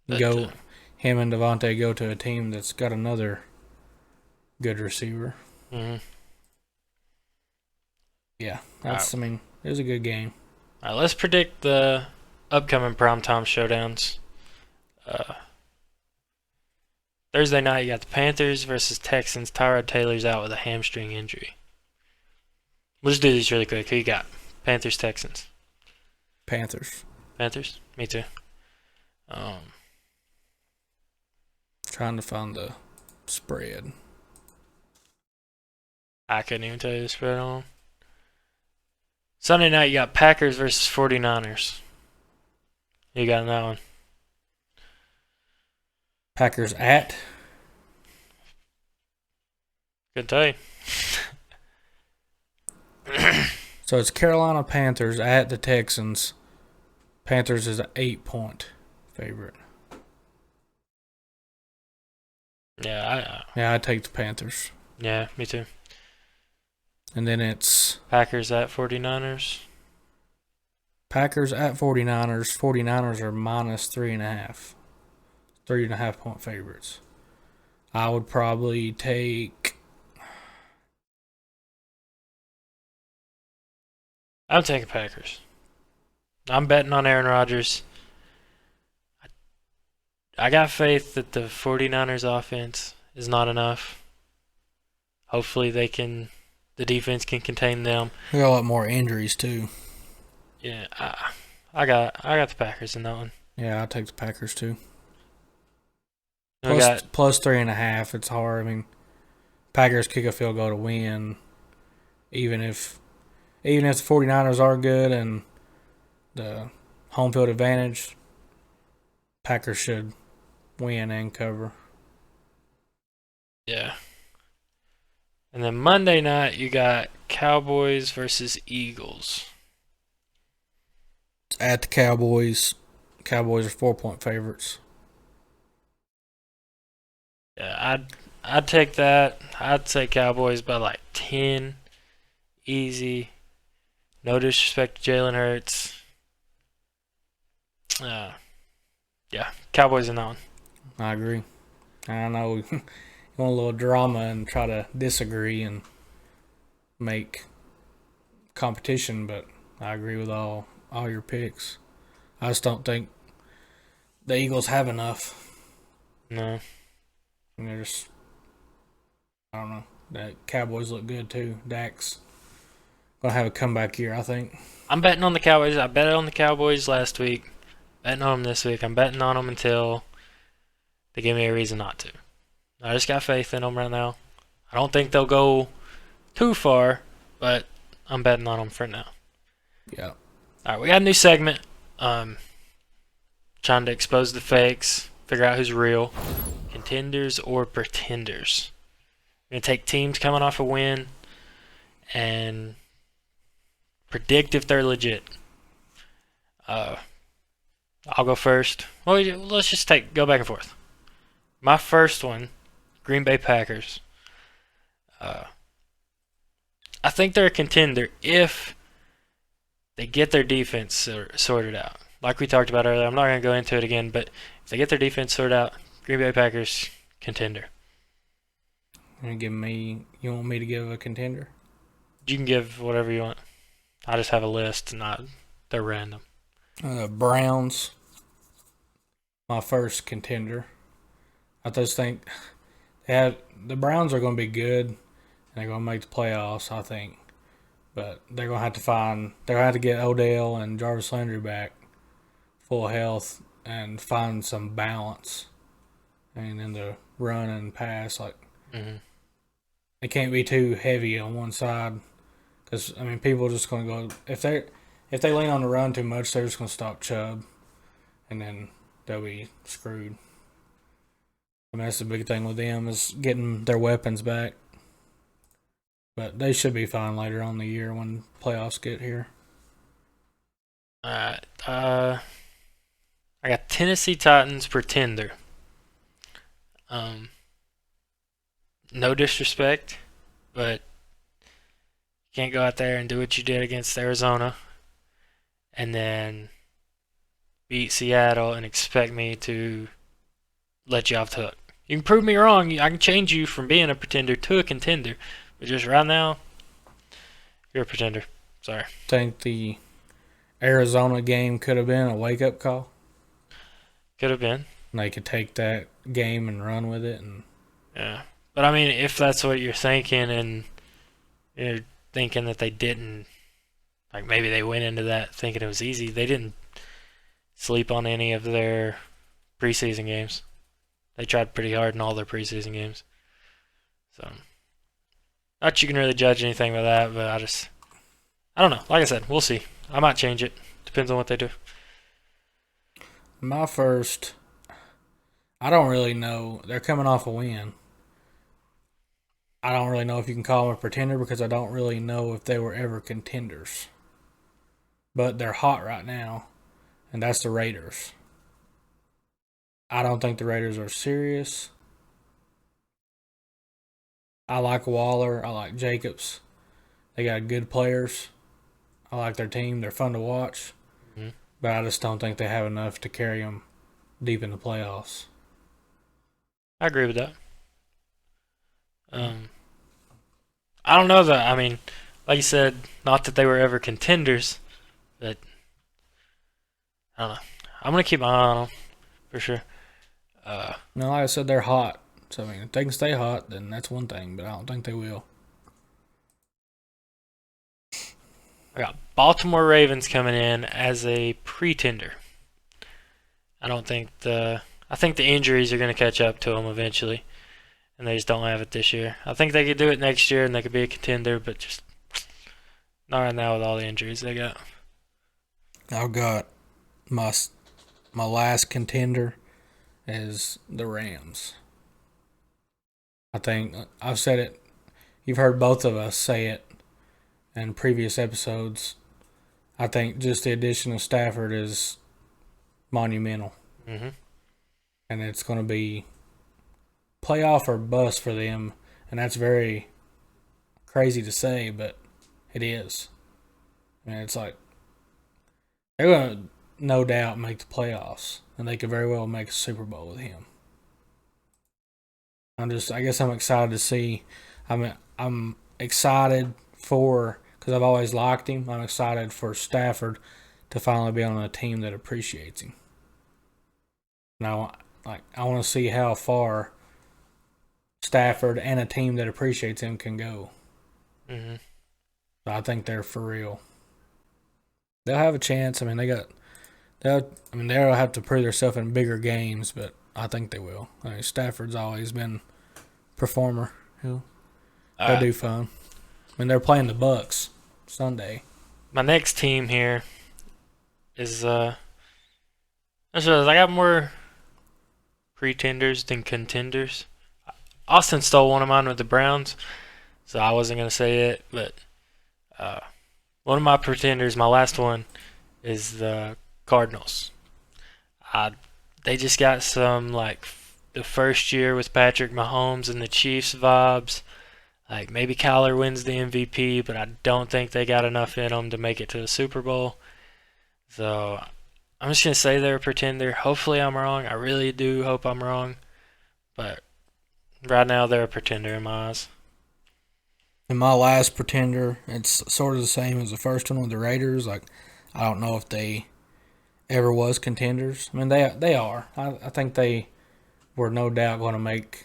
But, him and Devontae go to a team that's got another good receiver. Mm-hmm. Yeah, it was a good game. All right, let's predict the upcoming primetime showdowns. Thursday night, you got the Panthers versus Texans. Tyrod Taylor's out with a hamstring injury. We'll just do these really quick. Who you got? Panthers, Texans. Panthers. Panthers? Me too. Trying to find the spread. I couldn't even tell you the spread on. Sunday night, you got Packers versus 49ers. You got in that one. Packers at. Good tell you. So it's Carolina Panthers at the Texans. Panthers is an 8-point favorite. Yeah, I'd take the Panthers. yeah, me too. And then it's Packers at 49ers. Packers at 49ers. 49ers are minus 3.5. 3.5-point favorites. I would probably take. I'm taking Packers. I'm betting on Aaron Rodgers. I got faith that the 49ers offense is not enough. Hopefully the defense can contain them. We got a lot more injuries too. Yeah, I got the Packers in that one. Yeah, I'll take the Packers too. We got Plus 3.5. It's hard. I mean, Packers kick a field goal to win. Even if the 49ers are good and the home field advantage, Packers should win and cover. yeah. And then Monday night you got Cowboys versus Eagles. At the Cowboys. Cowboys are 4-point favorites. Yeah, I'd take that. I'd say Cowboys by like 10. Easy. No disrespect to Jalen Hurts. Yeah, Cowboys in that one. I agree. I know you want a little drama and try to disagree and make competition, but I agree with all your picks. I just don't think the Eagles have enough. No. And they're just, I don't know. The Cowboys look good too. Dak's gonna have a comeback year, I think. I'm betting on the Cowboys. I bet on the Cowboys last week. Betting on them this week. I'm betting on them until they give me a reason not to. I just got faith in them right now. I don't think they'll go too far, but I'm betting on them for now. Yeah. All right, we got a new segment. Trying to expose the fakes, figure out who's real. Contenders or pretenders. We're going to take teams coming off a win and predict if they're legit. I'll go first. Well, let's just go back and forth. My first one, Green Bay Packers. I think they're a contender if they get their defense sorted out. Like we talked about earlier, I'm not going to go into it again, but if they get their defense sorted out, Green Bay Packers, contender. You want me to give a contender? You can give whatever you want. I just have a list, they're random. Browns, my first contender. I just think the Browns are going to be good, and they're going to make the playoffs, I think. But they're going to have to get Odell and Jarvis Landry back full health and find some balance. And in the run and pass, it can't be too heavy on one side, because people are just going to go if they lean on the run too much, they're just going to stop Chubb, and then they'll be screwed. That's the big thing with them, is getting their weapons back. But they should be fine later on in the year when playoffs get here. All right. I got Tennessee Titans pretender. No disrespect, but you can't go out there and do what you did against Arizona and then beat Seattle and expect me to let you off the hook. You can prove me wrong. I can change you from being a pretender to a contender. But just right now, you're a pretender. Sorry. Think the Arizona game could have been a wake-up call? Could have been. And they could take that game and run with it. And Yeah. But I mean, if that's what you're thinking, and you're thinking that they didn't, like maybe they went into that thinking it was easy, they didn't sleep on any of their preseason games. They tried pretty hard in all their preseason games. So, not you can really judge anything by that, but I don't know. Like I said, we'll see. I might change it. Depends on what they do. my first, I don't really know. They're coming off a win. I don't really know if you can call them a pretender because I don't really know if they were ever contenders. But they're hot right now, and that's the Raiders. I don't think the Raiders are serious. I like Waller. I like Jacobs. They got good players. I like their team. They're fun to watch. Mm-hmm. But I just don't think they have enough to carry them deep in the playoffs. I agree with that. I don't know that. I mean, like you said, not that they were ever contenders, but I don't know. I'm gonna keep my eye on them for sure. Now, like I said, they're hot. So, I mean, if they can stay hot, then that's one thing, but I don't think they will. I got Baltimore Ravens coming in as a pretender. I think the injuries are going to catch up to them eventually, and they just don't have it this year. I think they could do it next year, and they could be a contender, but just not right now with all the injuries they got. I've got my last contender is the Rams. I think I've said it. You've heard both of us say it in previous episodes. I think just the addition of Stafford is monumental. Mm-hmm. And it's going to be playoff or bust for them. And that's very crazy to say, but it is. I mean, it's like they're going to no doubt make the playoffs. And they could very well make a Super Bowl with him. I guess I'm excited to see. I'm excited for, because I've always liked him, I'm excited for Stafford to finally be on a team that appreciates him. Now, I want to see how far Stafford and a team that appreciates him can go. Mm-hmm. I think they're for real. They'll have a chance. I mean, they'll have to prove themselves in bigger games, but I think they will. I mean, Stafford's always been a performer. They'll do fun. I mean, they're playing the Bucks Sunday. My next team here is I got more pretenders than contenders. Austin stole one of mine with the Browns, so I wasn't gonna say it, but one of my pretenders, my last one, is the Cardinals. They just got some, like, the first year with Patrick Mahomes and the Chiefs vibes. Like, maybe Kyler wins the MVP, but I don't think they got enough in them to make it to the Super Bowl. So, I'm just going to say they're a pretender. Hopefully I'm wrong. I really do hope I'm wrong. But right now they're a pretender in my eyes. And my last pretender, it's sort of the same as the first one with the Raiders. Like, I don't know if they ever was contenders. I mean, they are. I think they were no doubt going to make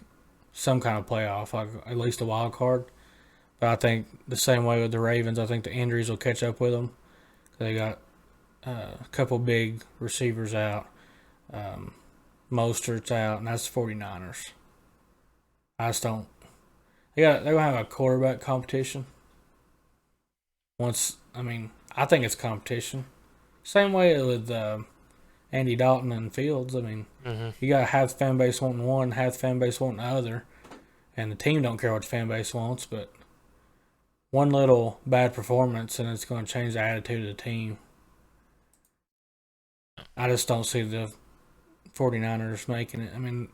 some kind of playoff, like at least a wild card. But I think the same way with the Ravens, I think the injuries will catch up with them. They got a couple big receivers out. Mostert's out, and that's the 49ers. I just don't. They're going to have a quarterback competition. I think it's competition. Same way with Andy Dalton and Fields. I mean, You got half the fan base wanting one, half the fan base wanting the other, and the team don't care what the fan base wants. But one little bad performance, and it's going to change the attitude of the team. I just don't see the 49ers making it. I mean,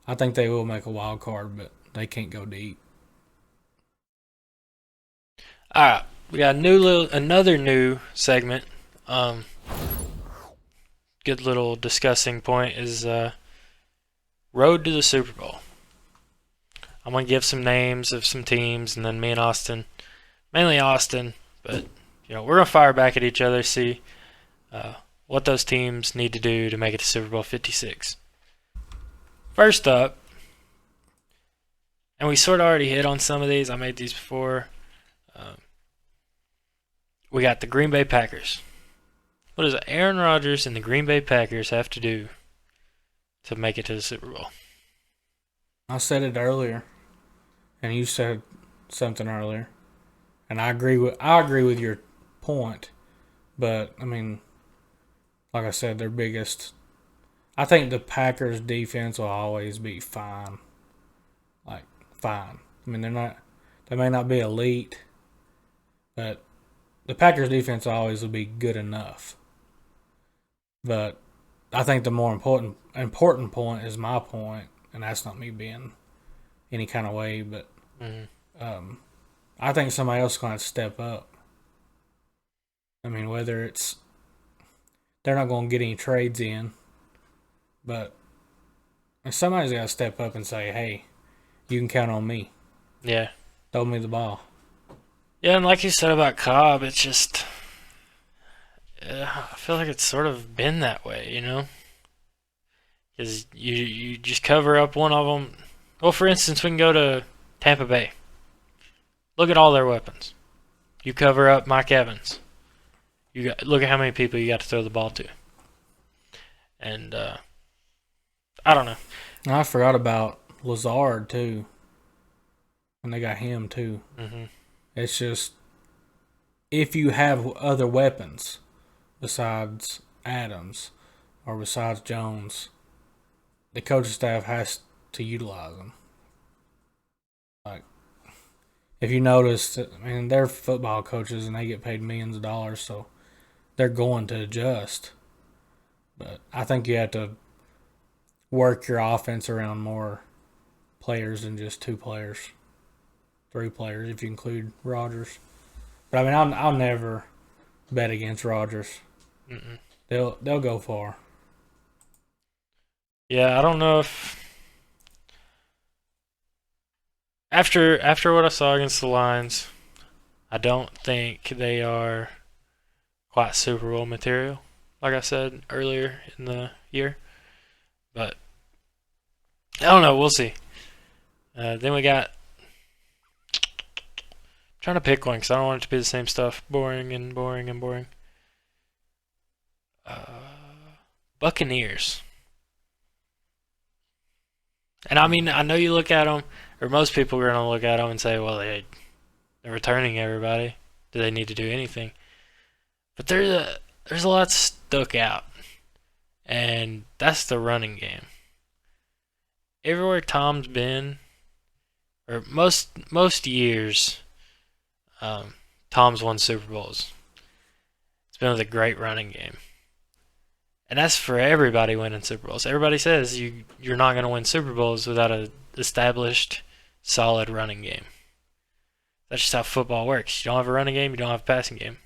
I think they will make a wild card, but they can't go deep. All right, we got another new segment. Good little discussing point is road to the Super Bowl. I'm gonna give some names of some teams, and then me and Austin, mainly Austin, but we're gonna fire back at each other, see what those teams need to do to make it to Super Bowl 56. First up, and we sort of already hit on some of these. I made these before. We got the Green Bay Packers. What does Aaron Rodgers and the Green Bay Packers have to do to make it to the Super Bowl? I said it earlier, and you said something earlier, and I agree with your point. But I mean, like I said, their biggest. I think the Packers' defense will always be fine. Like fine. I mean, they may not be elite, but the Packers' defense always will be good enough. But I think the more important point is my point, and that's not me being any kind of way, but I think somebody else is going to step up. I mean, whether it's they're not going to get any trades in, but somebody's got to step up and say, "Hey, you can count on me. Yeah, Throw me the ball." Yeah, and like you said about Cobb, it's just I feel like it's sort of been that way, you know? Because you just cover up one of them. Well, for instance, we can go to Tampa Bay. Look at all their weapons. You cover up Mike Evans. Look at how many people you got to throw the ball to. And I don't know. And I forgot about Lazard too. And they got him too. Mm-hmm. It's just if you have other weapons besides Adams or besides Jones, the coaching staff has to utilize them. Like, if you notice, I mean, they're football coaches and they get paid millions of dollars, so they're going to adjust. But I think you have to work your offense around more players than just 2 players. 3 players if you include Rodgers. But I mean, I'll never bet against Rodgers. Mm-mm. They'll go far. Yeah, I don't know if after what I saw against the Lions, I don't think they are quite Super Bowl material, like I said earlier in the year. But I don't know. We'll see. Then we got. Trying to pick one because I don't want it to be the same stuff. Boring and boring and boring. Buccaneers. And I mean, I know you look at them, or most people are going to look at them and say, well, they're returning everybody. Do they need to do anything? But there's a lot stuck out. And that's the running game. Everywhere Tom's been, or most years, Tom's won Super Bowls. It's been with a great running game. And that's for everybody winning Super Bowls. Everybody says you're not going to win Super Bowls without an established, solid running game. That's just how football works. You don't have a running game, you don't have a passing game.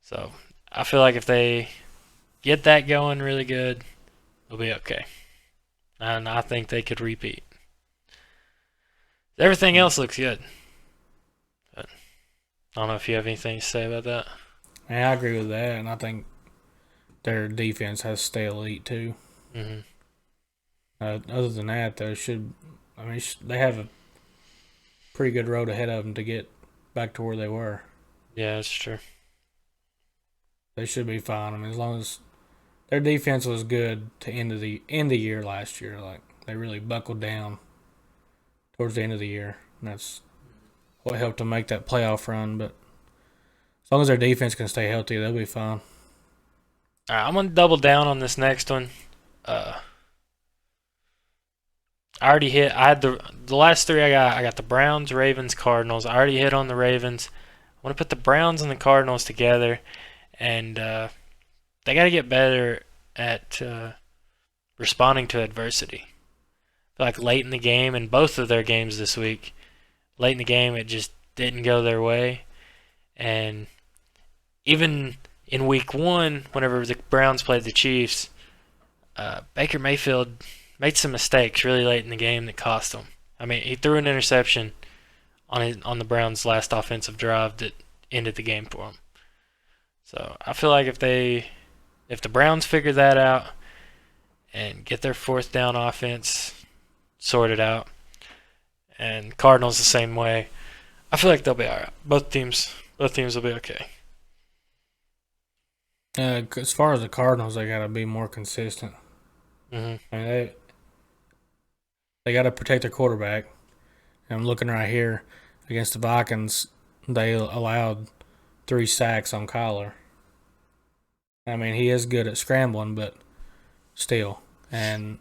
So I feel like if they get that going really good, they'll be okay. And I think they could repeat. Everything else looks good. But I don't know if you have anything to say about that. Yeah, I agree with that, and I think their defense has to stay elite too. Mm-hmm. Other than that, they have a pretty good road ahead of them to get back to where they were. Yeah, that's true. They should be fine. I mean, as long as their defense was good to end the year last year, like they really buckled down towards the end of the year, and that's what helped them make that playoff run. But as long as their defense can stay healthy, they'll be fine. All right, I'm going to double down on this next one. I already hit. I had the last 3 I got. I got the Browns, Ravens, Cardinals. I already hit on the Ravens. I want to put the Browns and the Cardinals together, and they got to get better at responding to adversity. I feel like late in the game, in both of their games this week, late in the game it just didn't go their way, and even in week 1, whenever the Browns played the Chiefs, Baker Mayfield made some mistakes really late in the game that cost him. I mean, he threw an interception on the Browns' last offensive drive that ended the game for him. So I feel like if the Browns figure that out and get their fourth down offense sorted out. And Cardinals the same way. I feel like they'll be all right. Both teams will be okay. As far as the Cardinals, they got to be more consistent. Mm-hmm. I mean, they got to protect their quarterback. And I'm looking right here against the Vikings. They allowed 3 sacks on Kyler. I mean, he is good at scrambling, but still. And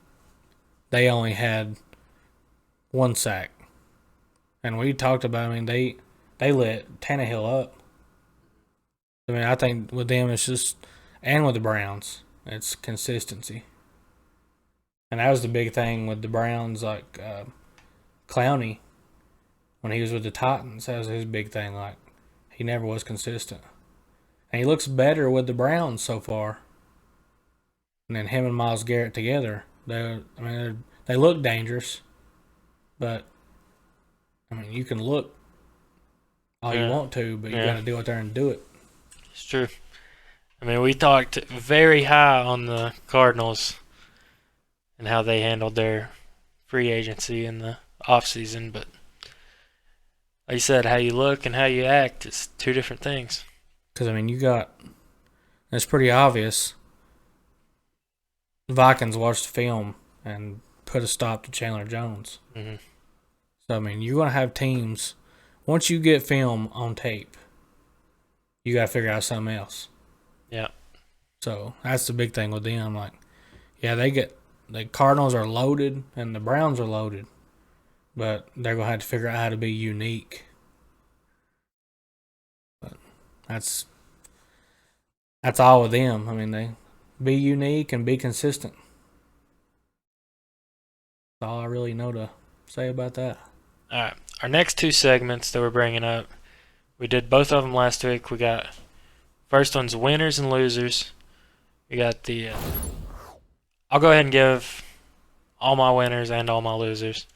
they only had 1 sack. And we talked about, I mean, they let Tannehill up. I mean, I think with them it's just, and with the Browns, it's consistency. And that was the big thing with the Browns, like Clowney, when he was with the Titans, that was his big thing. Like, he never was consistent. And he looks better with the Browns so far. And then him and Myles Garrett together, they look dangerous. But, I mean, you can look all you want to, but you got to go out there and do it. It's true. I mean, we talked very high on the Cardinals and how they handled their free agency in the offseason, but like you said, how you look and how you act is 2 different things. Because, I mean, it's pretty obvious. The Vikings watched the film and put a stop to Chandler Jones. Mm-hmm. So, I mean, you're going to have teams, once you get film on tape, you got to figure out something else. Yeah. So, that's the big thing with them. Like, yeah, the Cardinals are loaded and the Browns are loaded, but they're going to have to figure out how to be unique. But that's all with them. I mean, they be unique and be consistent. That's all I really know to say about that. All right. Our next 2 segments that we're bringing up, we did both of them last week. We got, first one's winners and losers. We got the, I'll go ahead and give all my winners and all my losers.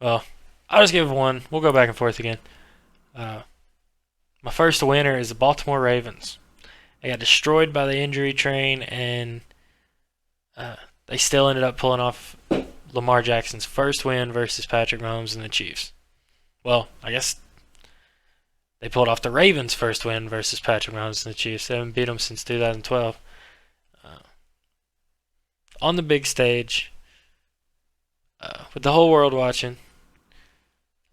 Well, I'll just give one. We'll go back and forth again. My first winner is the Baltimore Ravens. They got destroyed by the injury train, and they still ended up pulling off Lamar Jackson's first win versus Patrick Mahomes and the Chiefs. Well, I guess they pulled off the Ravens' first win versus Patrick Mahomes and the Chiefs. They haven't beat them since 2012. On the big stage, with the whole world watching,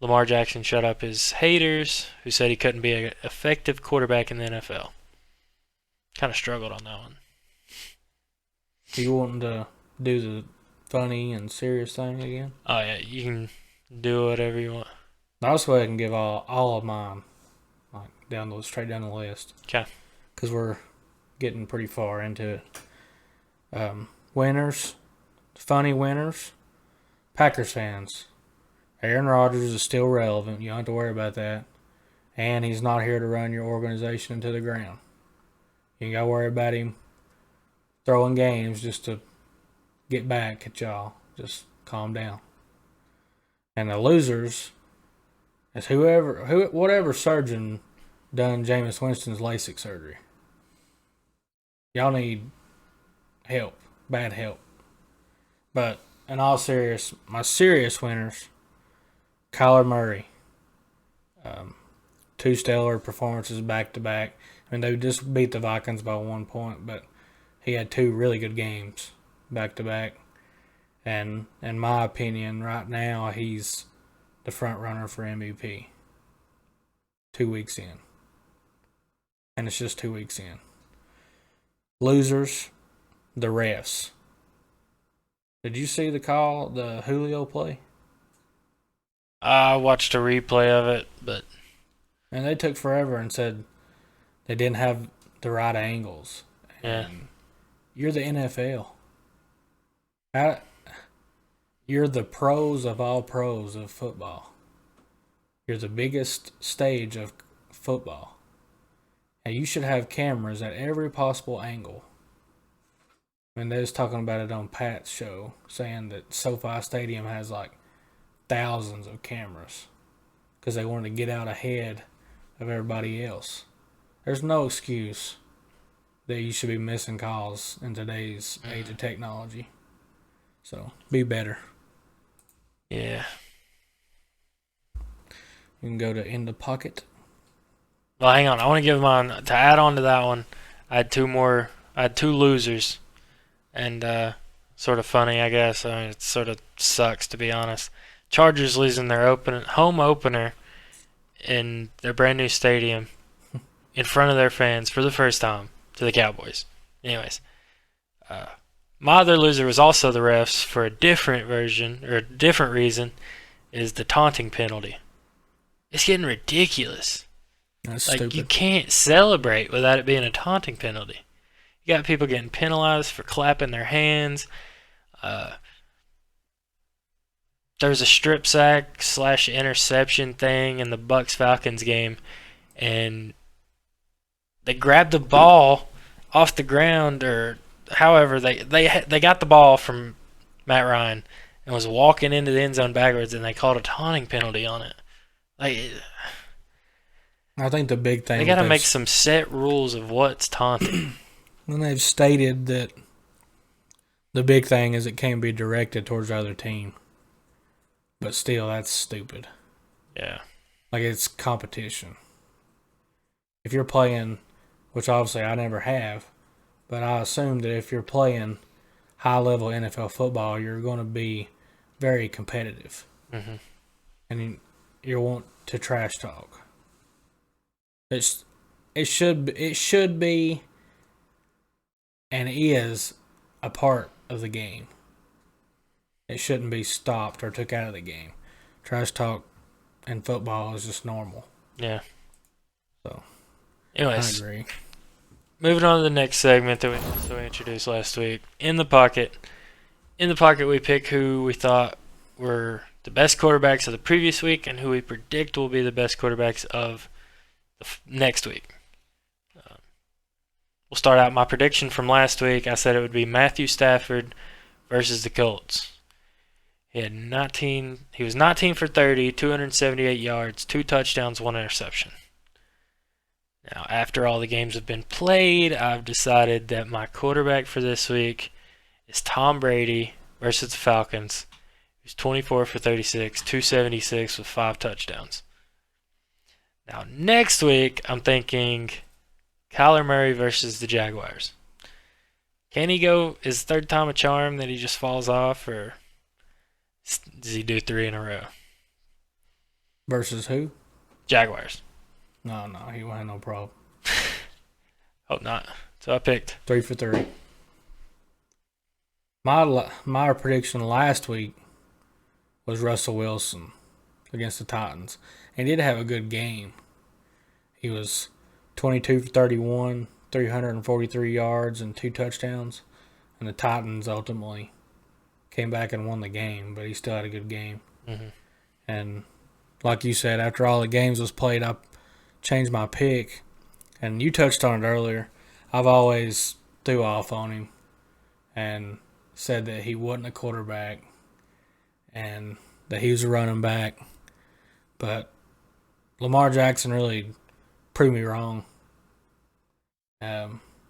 Lamar Jackson shut up his haters who said he couldn't be an effective quarterback in the NFL. Kind of struggled on that one. You wanting to do the funny and serious thing again? Oh, yeah, you can do whatever you want. I'll just go ahead and give all of mine, like straight down the list. Okay. Because we're getting pretty far into it. Winners, funny winners, Packers fans. Aaron Rodgers is still relevant. You don't have to worry about that. And he's not here to run your organization into the ground. You ain't got to worry about him throwing games just to get back at y'all. Just calm down. And the losers is whatever surgeon done Jameis Winston's LASIK surgery. Y'all need help. Bad help. But in all serious, my serious winners, Kyler Murray. 2 stellar performances back to back. I mean, they just beat the Vikings by 1 point, but he had 2 really good games back to back. And in my opinion, right now, he's the front runner for MVP. 2 weeks in. And it's just 2 weeks in. Losers, the refs. Did you see the Julio play? I watched a replay of it, but... And they took forever and said they didn't have the right angles. Yeah. And you're the NFL. You're the pros of all pros of football. You're the biggest stage of football. And you should have cameras at every possible angle. And they was talking about it on Pat's show, saying that SoFi Stadium has like thousands of cameras because they wanted to get out ahead of everybody else. There's no excuse that you should be missing calls in today's age of technology. So be better. Yeah. You can go to In the Pocket. Well, hang on. I want to give mine to add on to that one. I had two more. I had two losers, and sort of funny, I guess. I mean, it sort of sucks, to be honest. Chargers losing their home opener in their brand new stadium in front of their fans for the first time to the Cowboys. Anyways, my other loser was also the refs for a different version or a different reason. Is the taunting penalty? It's getting ridiculous. That's Like, stupid. you can't celebrate without it being a taunting penalty. You got people getting penalized for clapping their hands. There was a strip sack / interception thing in the Bucks-Falcons game, and they grabbed the ball off the ground, or however they got the ball from Matt Ryan and was walking into the end zone backwards, and they called a taunting penalty on it. Like, I think the big thing they got to make some set rules of what's taunting. And they've stated that the big thing is it can't be directed towards the other team. But still, that's stupid. Yeah. Like, it's competition. If you're playing, which obviously I never have, but I assume that if you're playing high-level NFL football, you're going to be very competitive. Mm-hmm. And you want to trash talk. It should be and is a part of the game. It shouldn't be stopped or took out of the game. Trash talk in football is just normal. Yeah. So, anyways, I agree. moving on to the next segment that we introduced last week. In the pocket. In the pocket, we pick who we thought were the best quarterbacks of the previous week and who we predict will be the best quarterbacks of the next week. We'll start out my prediction from last week. I said it would be Matthew Stafford versus the Colts. He was 19 for 30, 278 yards, 2 touchdowns, 1 interception. Now, after all the games have been played, I've decided that my quarterback for this week is Tom Brady versus the Falcons. He's 24 for 36, 276 with 5 touchdowns. Now, next week, I'm thinking Kyler Murray versus the Jaguars. Can he go his third time a charm that he just falls off, or does he do 3 in a row? Versus who? Jaguars. No, he won't have no problem. Hope not. So I picked 3 for 3. My prediction last week was Russell Wilson against the Titans. And he did have a good game. He was 22 for 31, 343 yards, and 2 touchdowns. And the Titans ultimately came back and won the game, but he still had a good game. Mm-hmm. And like you said, after all the games was played, I changed my pick. And you touched on it earlier. I've always threw off on him and said that he wasn't a quarterback and that he was a running back. But Lamar Jackson really proved me wrong.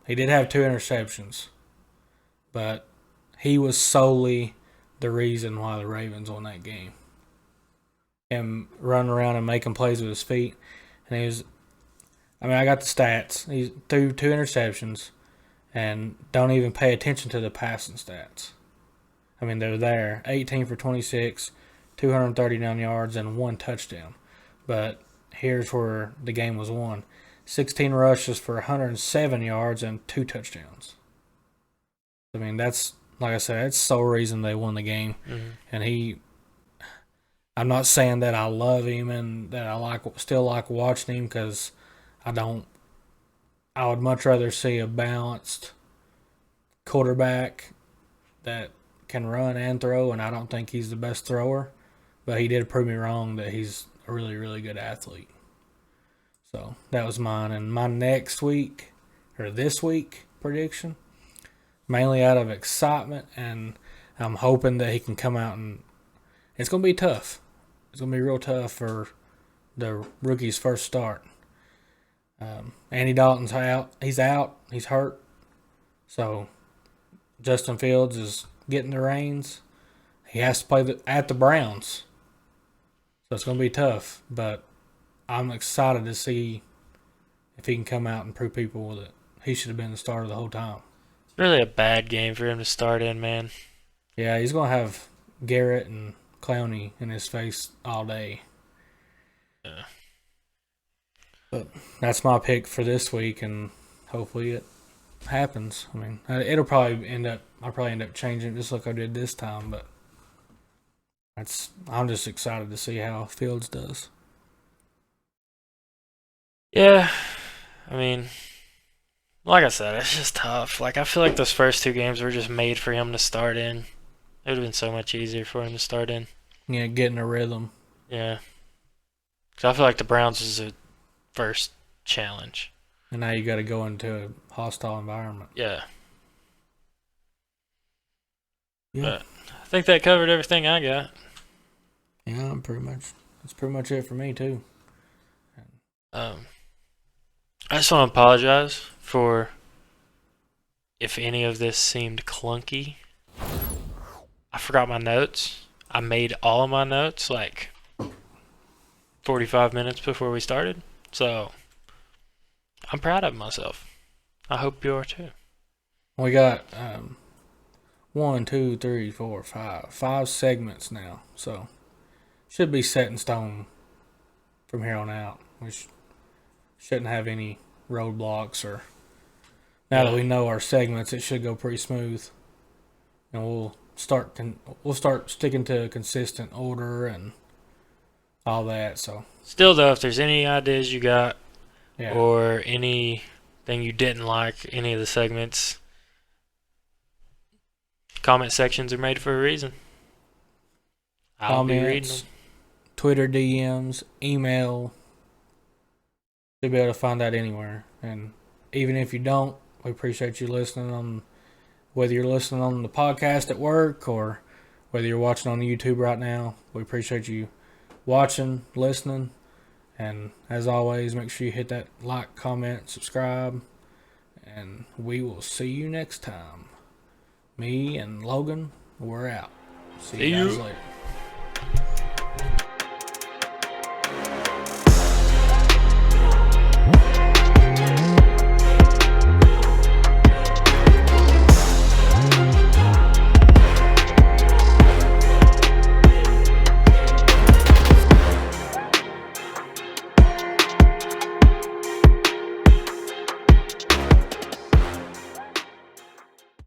He did have 2 interceptions, but he was solely the reason why the Ravens won that game. Him running around and making plays with his feet. And I got the stats. He threw 2 interceptions and don't even pay attention to the passing stats. I mean, they're there. 18 for 26, 239 yards, and 1 touchdown. But here's where the game was won. 16 rushes for 107 yards and 2 touchdowns. I mean, that's, like I said, that's the sole reason they won the game. Mm-hmm. And I'm not saying that I love him and that I still like watching him, because I don't. I would much rather see a balanced quarterback that can run and throw, and I don't think he's the best thrower. But he did prove me wrong that he's a really, really good athlete. So that was mine. And my next week, or this week, prediction, mainly out of excitement, and I'm hoping that he can come out and it's going to be tough. It's going to be real tough for the rookie's first start. Andy Dalton's out. He's out. He's hurt. So Justin Fields is getting the reins. He has to play at the Browns. So it's going to be tough. But I'm excited to see if he can come out and prove people that he should have been the starter the whole time. It's really a bad game for him to start in, man. Yeah, he's going to have Garrett and Clowney in his face all day. Yeah. But that's my pick for this week, and hopefully it happens. I mean, I'll probably end up changing it just like I did this time, but I'm just excited to see how Fields does. Yeah, I mean, like I said, it's just tough. Like, I feel like those first two games were just made for him to start in. It would have been so much easier for him to start in. Yeah, getting a rhythm. Yeah. Because I feel like the Browns is a first challenge. And now you got to go into a hostile environment. Yeah. Yeah. But I think that covered everything I got. Yeah, that's pretty much it for me too. I just want to apologize for if any of this seemed clunky. I forgot my notes. I made all of my notes like 45 minutes before we started. So I'm proud of myself. I hope you are too. We got 5 segments now, so should be set in stone from here on out. We shouldn't have any roadblocks, or now that we know our segments, it should go pretty smooth, and we'll start sticking to a consistent order and all that. So Still though, if there's any ideas you got, yeah, or anything you didn't like, any of the segments, comment sections are made for a reason. I'll be reading comments, them. Twitter DMs, email. You'll be able to find that anywhere. And even if you don't, we appreciate you listening on, whether you're listening on the podcast at work or whether you're watching on YouTube right now. We appreciate you watching, listening. And as always, make sure you hit that like, comment, subscribe. And we will see you next time. Me and Logan, we're out. See you guys later.